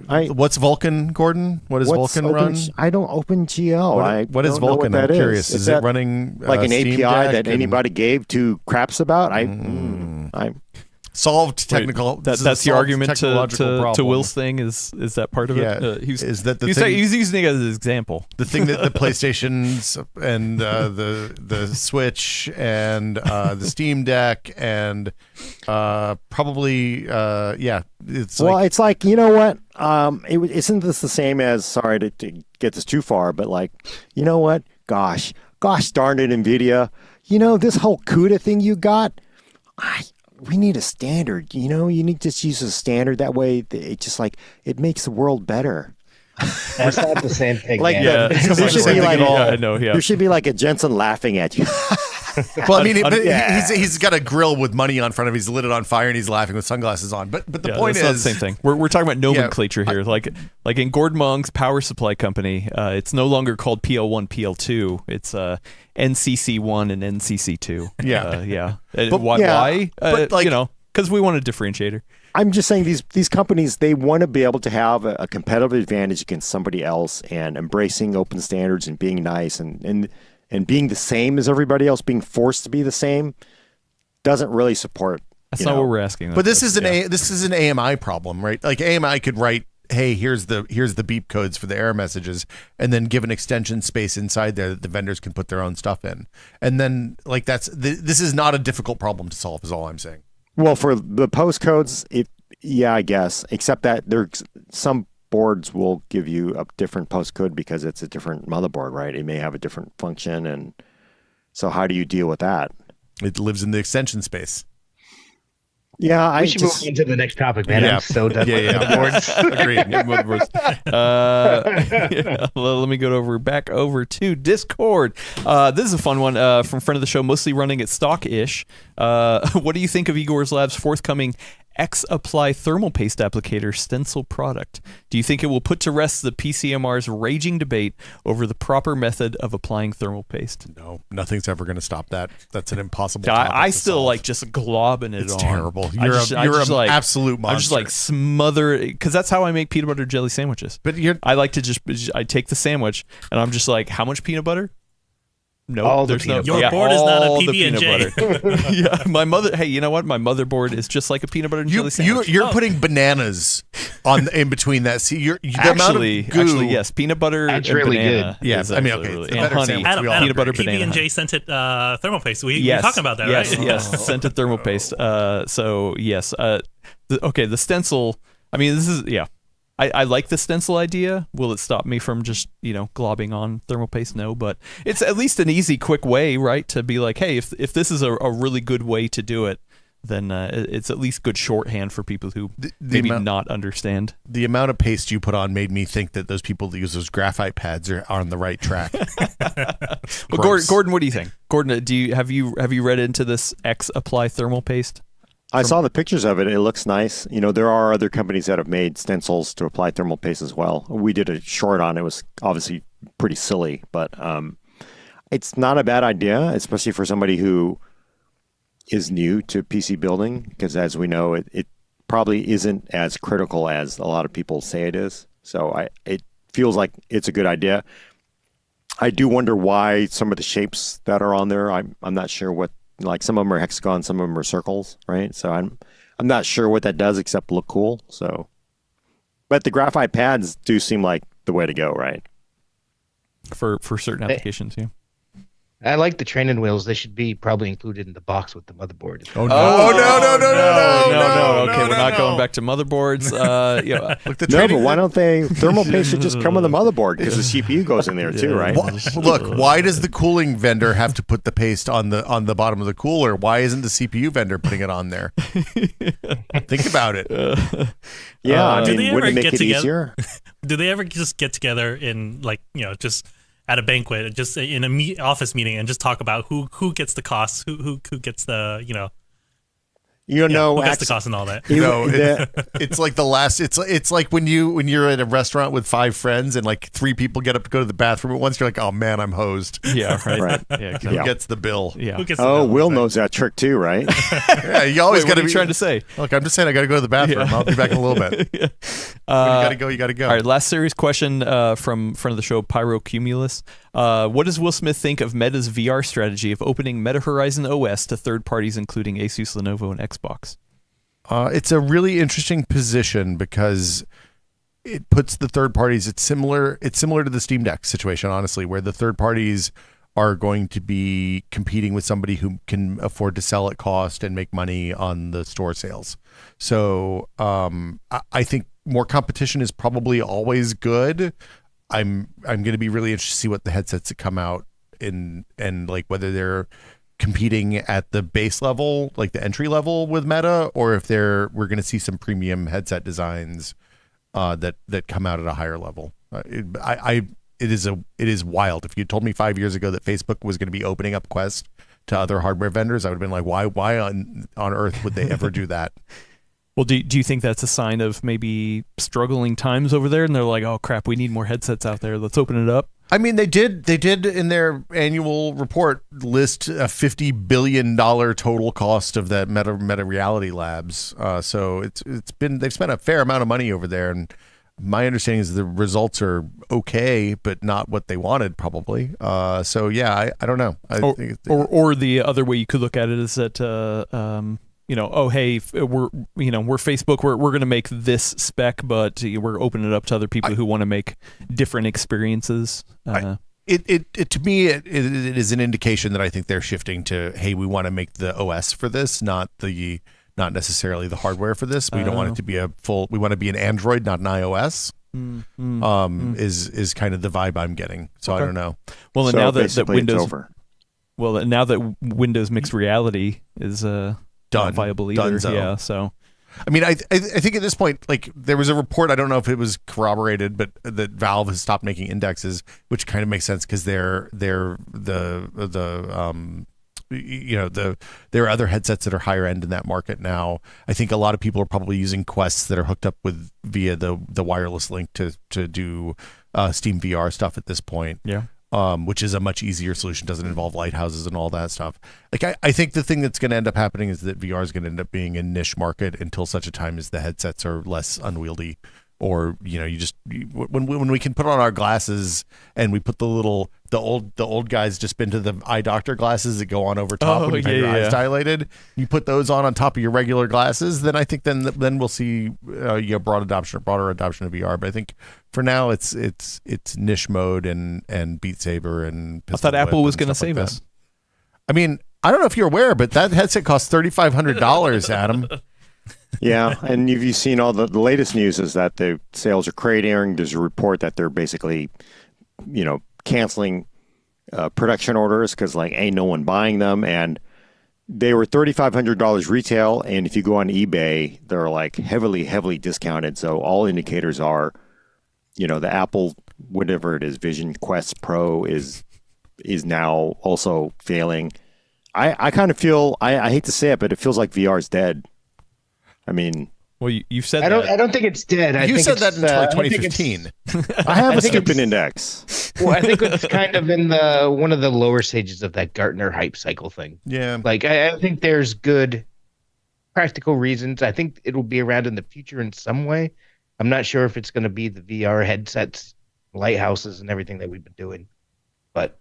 What's Vulkan, Gordon? What does Vulkan run? I don't OpenGL. What is Vulkan? I'm curious. Is it running like an Steam API Deck that anybody gave two craps about? Solved technical. That's the argument to Will's thing. Is that part of it? Is that the he's thing? He's using it as an example. The thing that the PlayStations and the Switch and the Steam Deck and probably it's it's like, you know what? Isn't this the same as, sorry to get this too far, but like, you know what? Gosh darn it, NVIDIA. You know, this whole CUDA thing you got, we need a standard. You know, you need to just use a standard. That way, it just like, it makes the world better. That's not the same thing. Like, man. there should be like, I know. Yeah. There should be like a Jensen laughing at you. Well, I mean, he's got a grill with money on front of him. He's lit it on fire and he's laughing with sunglasses on. But the point is, not the same thing. We're talking about nomenclature here. Like in Gordon Mong's power supply company, it's no longer called PL1, PL2. It's NCC1 and NCC2. Yeah. But why? You know, because we want a differentiator. I'm just saying these companies, they want to be able to have a competitive advantage against somebody else, and embracing open standards and being nice and being the same as everybody else, being forced to be the same, doesn't really support. That's not what we're asking. But this is an AMI problem, right? Like AMI could write, hey, here's the beep codes for the error messages, and then give an extension space inside there that the vendors can put their own stuff in. And then like this is not a difficult problem to solve, is all I'm saying. Well, for the postcodes, I guess, except that some boards will give you a different postcode because it's a different motherboard, right? It may have a different function, and so how do you deal with that? It lives in the extension space. Yeah, we should move on to the next topic, man. I'm so done with motherboards. Agreed. Let me go back over to Discord. This is a fun one from friend of the show, mostly running it stock-ish. What do you think of Igor's Lab's forthcoming X-Apply thermal paste applicator stencil product? Do you think it will put to rest the PCMR's raging debate over the proper method of applying thermal paste? No, nothing's ever going to stop that. That's an impossible I to still solve. like just globbing it it's on. terrible. You're an absolute monster. I just like smother it, because that's how I make peanut butter jelly sandwiches. But I like to I take the sandwich and I'm just like, how much peanut butter? No, all there's the no. Your board is not a PB&J. Yeah, my mother. Hey, you know what? My motherboard is just like a peanut butter and jelly sandwich. You're putting bananas in between that. See, the amount of goo. Actually, yes, peanut butter. That's and really banana good. Yeah, is I mean, actually okay, really, it's a and better honey. sandwich. Adam, Peanut butter, banana. PB&J scented thermal paste. We Yes, were talking about that, yes, right? Yes, scented thermal paste. So yes. The stencil. I mean, this is I like the stencil idea. Will it stop me from just, globbing on thermal paste? No, but it's at least an easy, quick way, right? To be like, hey, if this is a really good way to do it, then it's at least good shorthand for people who maybe not understand. The amount of paste you put on made me think that those people that use those graphite pads are on the right track. Well, Gordon, what do you think? Gordon, have you read into this X-Apply thermal paste? I saw the pictures of it. It looks nice. There are other companies that have made stencils to apply thermal paste as well. We did a short on it. It was obviously pretty silly, but it's not a bad idea, especially for somebody who is new to PC building, because as we know, it probably isn't as critical as a lot of people say it is. So it feels like it's a good idea. I do wonder why some of the shapes that are on there, I'm not sure what. Like some of them are hexagons, some of them are circles, right? So I'm not sure what that does except look cool. So, but the graphite pads do seem like the way to go, right? For certain applications, yeah. I like the training wheels. They should be probably included in the box with the motherboard. Oh no! Oh, no! Okay, we're not going back to motherboards. Look, the No, trading. but why don't they? Thermal paste should just come with the motherboard because the CPU goes in there too, right? Look, why does the cooling vendor have to put the paste on the bottom of the cooler? Why isn't the CPU vendor putting it on there? Think about it. Yeah, I Do they mean, ever wouldn't it make get it together? easier? Do they ever just get together in just at a banquet, just in a office meeting, and just talk about who gets the costs, who gets the You know, who gets the cost and all that? No, it's like the last. It's like when you're at a restaurant with 5 friends and like 3 people get up to go to the bathroom at once. You're like, oh man, I'm hosed. Yeah, right. Right. Yeah, Who gets the bill? yeah. Who gets the Oh, bill? Will knows that trick too, right? Yeah, you always Wait, got what are to you trying to say? Look, I'm just saying I got to go to the bathroom. Yeah. I'll be back in a little bit. When you got to go. You got to go. All right, last serious question from friend of the show, Pyrocumulus. What does Will Smith think of Meta's VR strategy of opening Meta Horizon OS to third parties, including Asus, Lenovo, and Xbox? It's a really interesting position because it puts the third parties. It's similar to the Steam Deck situation, honestly, where the third parties are going to be competing with somebody who can afford to sell at cost and make money on the store sales. So I think more competition is probably always good. I'm going to be really interested to see what the headsets that come out and like whether they're competing at the base level, like the entry level with Meta, or if we're going to see some premium headset designs that come out at a higher level. It is wild. If you told me 5 years ago that Facebook was going to be opening up Quest to other hardware vendors, I would have been like, why on earth would they ever do that? Well, do you think that's a sign of maybe struggling times over there? And they're like, oh crap, we need more headsets out there. Let's open it up. I mean, they did in their annual report list a $50 billion total cost of that Meta Reality Labs. So they've spent a fair amount of money over there, and my understanding is the results are okay, but not what they wanted probably. So yeah, I don't know. Or the other way you could look at it is that oh hey, we're Facebook, we're going to make this spec, but we're opening it up to other people who want to make different experiences. It to me it is an indication that I think they're shifting to, hey, we want to make the OS for this, not necessarily the hardware for this. We don't want it to be we want to be an Android, not an iOS. Is kind of the vibe I'm getting. So okay. I don't know. Well, and so now that Windows over. Well, now that Windows Mixed Reality is not viable either. Dunzo. Yeah, so I mean, I think at this point, like there was a report, I don't know if it was corroborated, but that Valve has stopped making indexes, which kind of makes sense because their other headsets that are higher end in that market now. I think a lot of people are probably using Quests that are hooked up via the wireless link to do Steam VR stuff at this point. Yeah. Which is a much easier solution, doesn't involve lighthouses and all that stuff. Like I think the thing that's going to end up happening is that VR is going to end up being a niche market until such a time as the headsets are less unwieldy, or when we can put on our glasses and we put the old guys just into the eye doctor glasses that go on over top when you have your eyes dilated. You put those on top of your regular glasses, then I think then we'll see broader adoption of VR. But I think for now it's niche mode and Beat Saber and I thought Apple was going to save us. I mean, I don't know if you're aware, but that headset costs $3,500, Adam. Yeah, and have you seen all the latest news is that the sales are cratering. There's a report that they're basically, canceling production orders because ain't no one buying them, and they were $3,500 retail, and if you go on eBay, they're heavily discounted. So all indicators are, the Apple whatever it is, Vision Quest Pro is now also failing. I kind of feel I hate to say it, but it feels like VR is dead. I mean, well, you've said I don't think it's dead. You said that in 2015. I have a stupid index. Well, I think it's kind of in one of the lower stages of that Gartner hype cycle thing. Yeah. I think there's good practical reasons. I think it'll be around in the future in some way. I'm not sure if it's going to be the VR headsets, lighthouses, and everything that we've been doing. But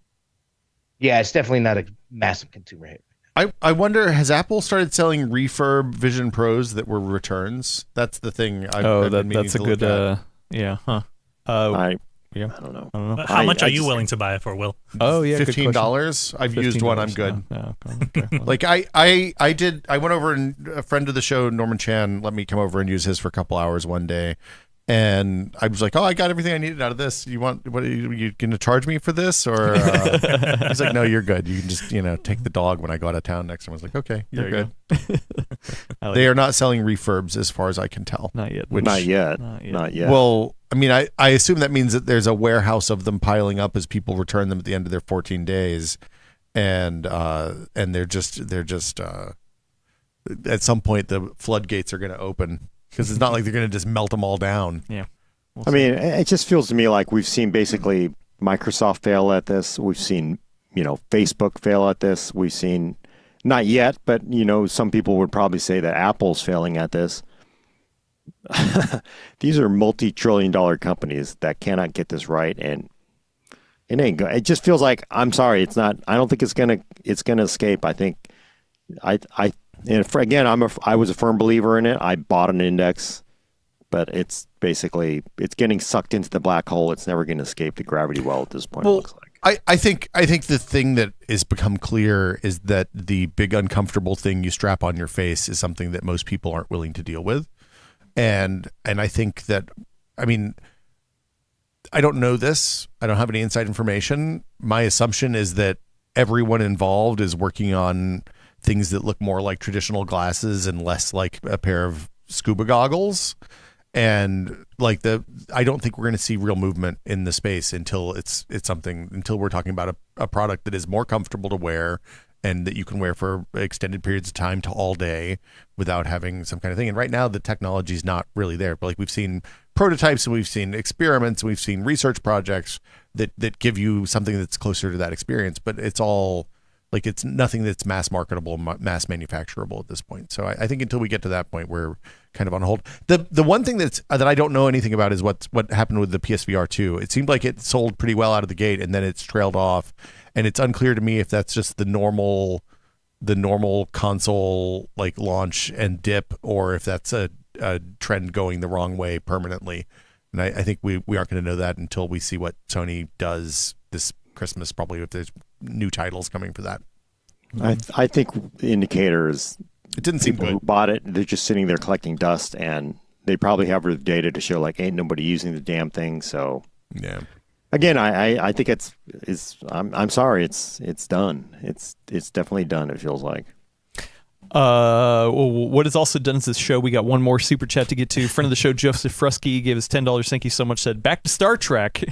yeah, it's definitely not a massive consumer hit. I wonder, has Apple started selling refurb Vision Pros that were returns? That's the thing. That's a good. Yeah. Huh. Yeah. I don't know. How much I are you just- willing to buy it for, Will? Oh yeah, good question. $15. I've used one. I'm $15. good. No, okay. Like I went over and a friend of the show, Norman Chan, let me come over and use his for a couple hours one day. And I was like, oh, I got everything I needed out of this. What are you going to charge me for this? Or he's like, no, you're good. You can just, take the dog when I go out of town next time. I was like, okay, you're There good. you I like They it. are not selling refurbs as far as I can tell. Not yet. Which- Not yet. Not yet. Not yet. Well, I mean, I assume that means that there's a warehouse of them piling up as people return them at the end of their 14 days. And they're just at some point the floodgates are going to open. Because it's not like they're going to just melt them all down. Yeah. We'll I see. mean, it just feels to me like we've seen basically Microsoft fail at this. We've seen, Facebook fail at this. We've seen, not yet, but, some people would probably say that Apple's failing at this. These are multi-trillion-dollar companies that cannot get this right, and it ain't good. It just feels like, I'm sorry, it's not. I don't think it's gonna escape. I think, I was a firm believer in it. I bought an index, but it's getting sucked into the black hole. It's never going to escape the gravity well at this point. It looks like. I think the thing that has become clear is that the big uncomfortable thing you strap on your face is something that most people aren't willing to deal with. And I think that, I mean, I don't know this. I don't have any inside information. My assumption is that everyone involved is working on things that look more like traditional glasses and less like a pair of scuba goggles. And I don't think we're going to see real movement in the space until until we're talking about a product that is more comfortable to wear and that you can wear for extended periods of time to all day without having some kind of thing. And right now the technology is not really there. But we've seen prototypes and we've seen experiments and we've seen research projects that give you something that's closer to that experience. But it's all it's nothing that's mass marketable, mass manufacturable at this point. So I think until we get to that point, we're kind of on hold. The one thing that I don't know anything about is what happened with the PSVR 2. It seemed like it sold pretty well out of the gate, and then it's trailed off. And it's unclear to me if that's just the normal console launch and dip, or if that's a trend going the wrong way permanently. And I think we aren't going to know that until we see what Sony does this Christmas, probably if there's new titles coming for that. I think the indicator is It didn't seem people good. who bought it, they're just sitting there collecting dust, and they probably have the data to show ain't nobody using the damn thing. So Yeah. again, I think I'm sorry, it's done. It's definitely done. It feels like. What is also done is this show. We got one more super chat to get to. Friend of the show, Joseph Frusky, gave us $10. Thank you so much. Said, back to Star Trek.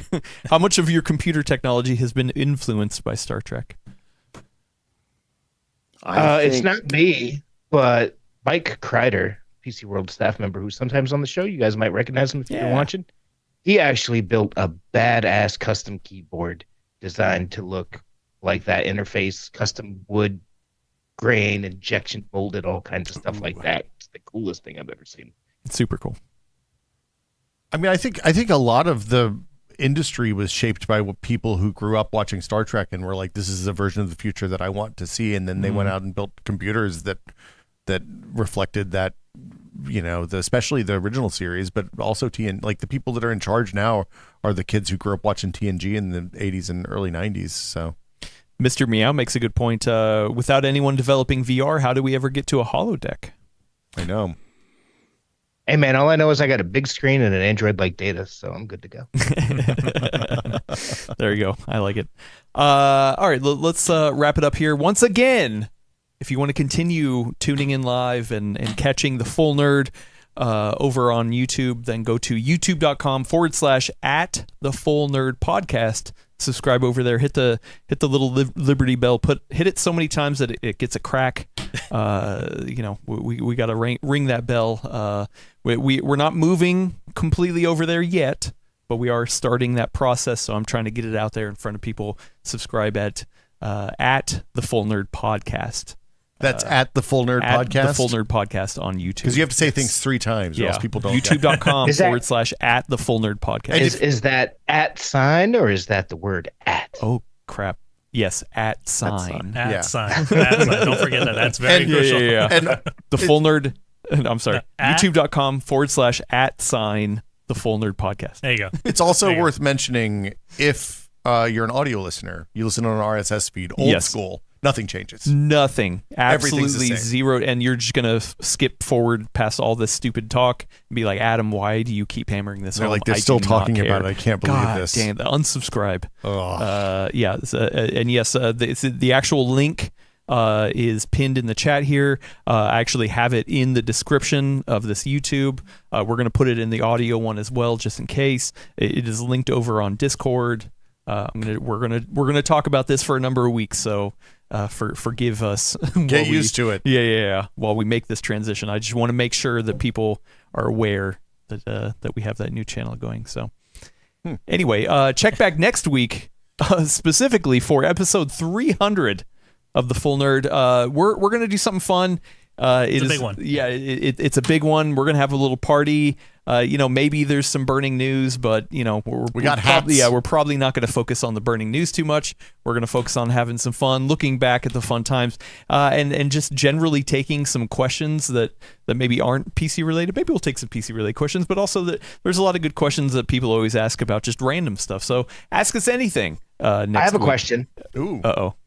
How much of your computer technology has been influenced by Star Trek? It's think- not me, but Mike Kreider, PC World staff member, who's sometimes on the show. You guys might recognize him if you're Yeah. watching. He actually built a badass custom keyboard designed to look like that interface, custom wood grain, injection molded, all kinds of stuff like that. It's the coolest thing I've ever seen. It's super cool. I mean, I think a lot of the industry was shaped by what people who grew up watching Star Trek and were like, this is a version of the future that I want to see. And then they went out and built computers that reflected that, especially the original series, but also the people that are in charge now are the kids who grew up watching TNG in the 80s and early 90s. So Mr. Meow makes a good point. Without anyone developing VR, how do we ever get to a holodeck? I know. Hey man, all I know is I got a big screen and an Android-like data, so I'm good to go. There you go. I like it. All right, let's wrap it up here. Once again, if you want to continue tuning in live and catching the full nerd over on YouTube, then go to youtube.com/@thefullnerdpodcast. Subscribe over there. Hit the little Liberty bell. Hit it so many times that it gets a crack. We got to ring that bell. We're not moving completely over there yet, but we are starting that process. So I'm trying to get it out there in front of people. Subscribe at the Full Nerd Podcast. That's at the Full Nerd At Podcast. the Full Nerd Podcast on YouTube. Because you have to say things 3 times, or else people don't. YouTube.com Is that- /at the Full Nerd Podcast. Is that at sign or is that the word at? Oh crap! Yes, at sign. At Yeah. sign. At sign. Don't forget that. That's very crucial. And The Full Nerd. I'm sorry. At- YouTube.com /@the the Full Nerd Podcast. There you go. It's also There you go. worth mentioning if you're an audio listener, you listen on an RSS feed, old Yes. school, nothing changes. Nothing. Everything's the Absolutely same. zero. And you're just going to skip forward past all this stupid talk and be like, Adam, why do you keep hammering this They're home? like, they're I still do not talking care." about it. I can't believe God this. Damn, unsubscribe. Ugh. Yeah. And yes, the actual link is pinned in the chat here. I actually have it in the description of this YouTube. We're going to put it in the audio one as well, just in case. It is linked over on Discord. We're gonna talk about this for a number of weeks, so forgive us. Get used to it. Yeah. While we make this transition, I just want to make sure that people are aware that we have that new channel going. So anyway, check back next week specifically for episode 300 of the Full Nerd. We're gonna do something fun. It's a big one. Yeah, it's a big one. We're gonna have a little party. Maybe there's some burning news, but We got hats. We're probably not going to focus on the burning news too much. We're going to focus on having some fun, looking back at the fun times, and just generally taking some questions that maybe aren't PC related. Maybe we'll take some PC related questions, but also that there's a lot of good questions that people always ask about just random stuff. So ask us anything. Next I have a week. question. Ooh.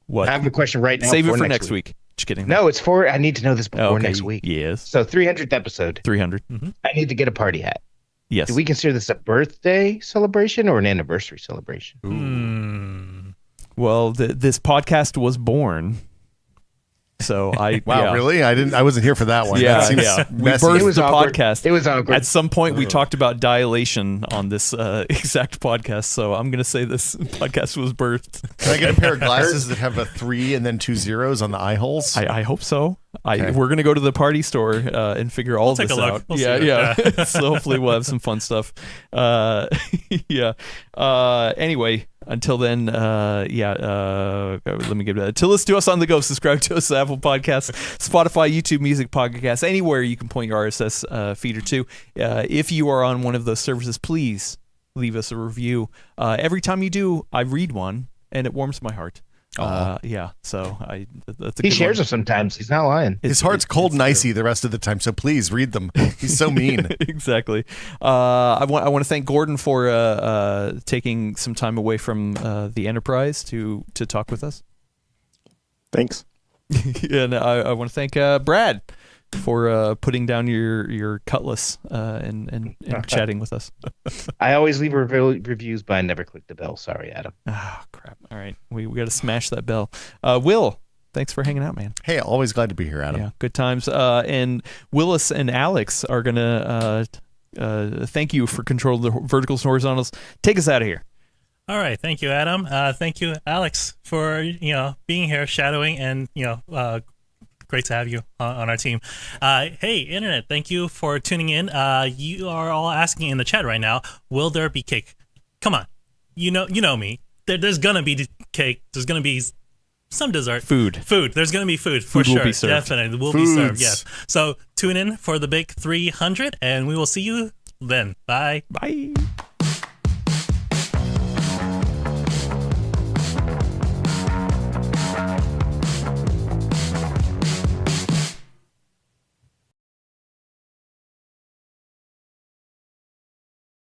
What? I have a question right now. Save it for for next week. Just kidding. No, it's for. I need to know this before Okay. next week. Yes. So 300th episode. 300. I need to get a party hat. Yes. Do we consider this a birthday celebration or an anniversary celebration? Well, this podcast was born. So I Wow, yeah. really? I wasn't here for that one. Yeah, That seems yeah. We messy. birthed It was the awkward. podcast. It was awkward. At some point, we talked about dilation on this exact podcast. So I'm going to say this podcast was birthed. Can I get a pair of glasses that have a 3 and then 2 zeros on the eye holes? I hope so. Okay. We're going to go to the party store and figure all take this a look. out. We'll see yeah. what- So hopefully we'll have some fun stuff. Yeah. Anyway, until then, let me give it. To listen to us on the go, subscribe to us at Apple Podcasts, Spotify, YouTube Music Podcasts, anywhere you can point your RSS feeder to. If you are on one of those services, please leave us a review. Every time you do, I read one, and it warms my heart. Yeah, so that's a He good shares one. them sometimes. He's not lying. His heart's cold and it's true. icy the rest of the time, so please read them. He's so mean. Exactly. I want to thank Gordon for taking some time away from the Enterprise to talk with us. Thanks. And I want to thank Brad for putting down your cutlass and chatting with us. I always leave reviews, but I never click the bell. Sorry, Adam. Ah, crap. All right, we got to smash that bell. Will, thanks for hanging out, man. Hey, always glad to be here, Adam. Yeah, good times. And Willis and Alex are gonna thank you for control of the verticals and horizontals. Take us out of here. All right, thank you, Adam. Thank you, Alex, for being here, shadowing, and great to have you on our team. Hey, Internet, thank you for tuning in. You are all asking in the chat right now, will there be cake? Come on, you know me. There's gonna be cake. There's gonna be some dessert. Food. There's gonna be food for Food will sure. be served. Definitely will be served. Foods. Yes. So tune in for the big 300, and we will see you then. Bye. Bye.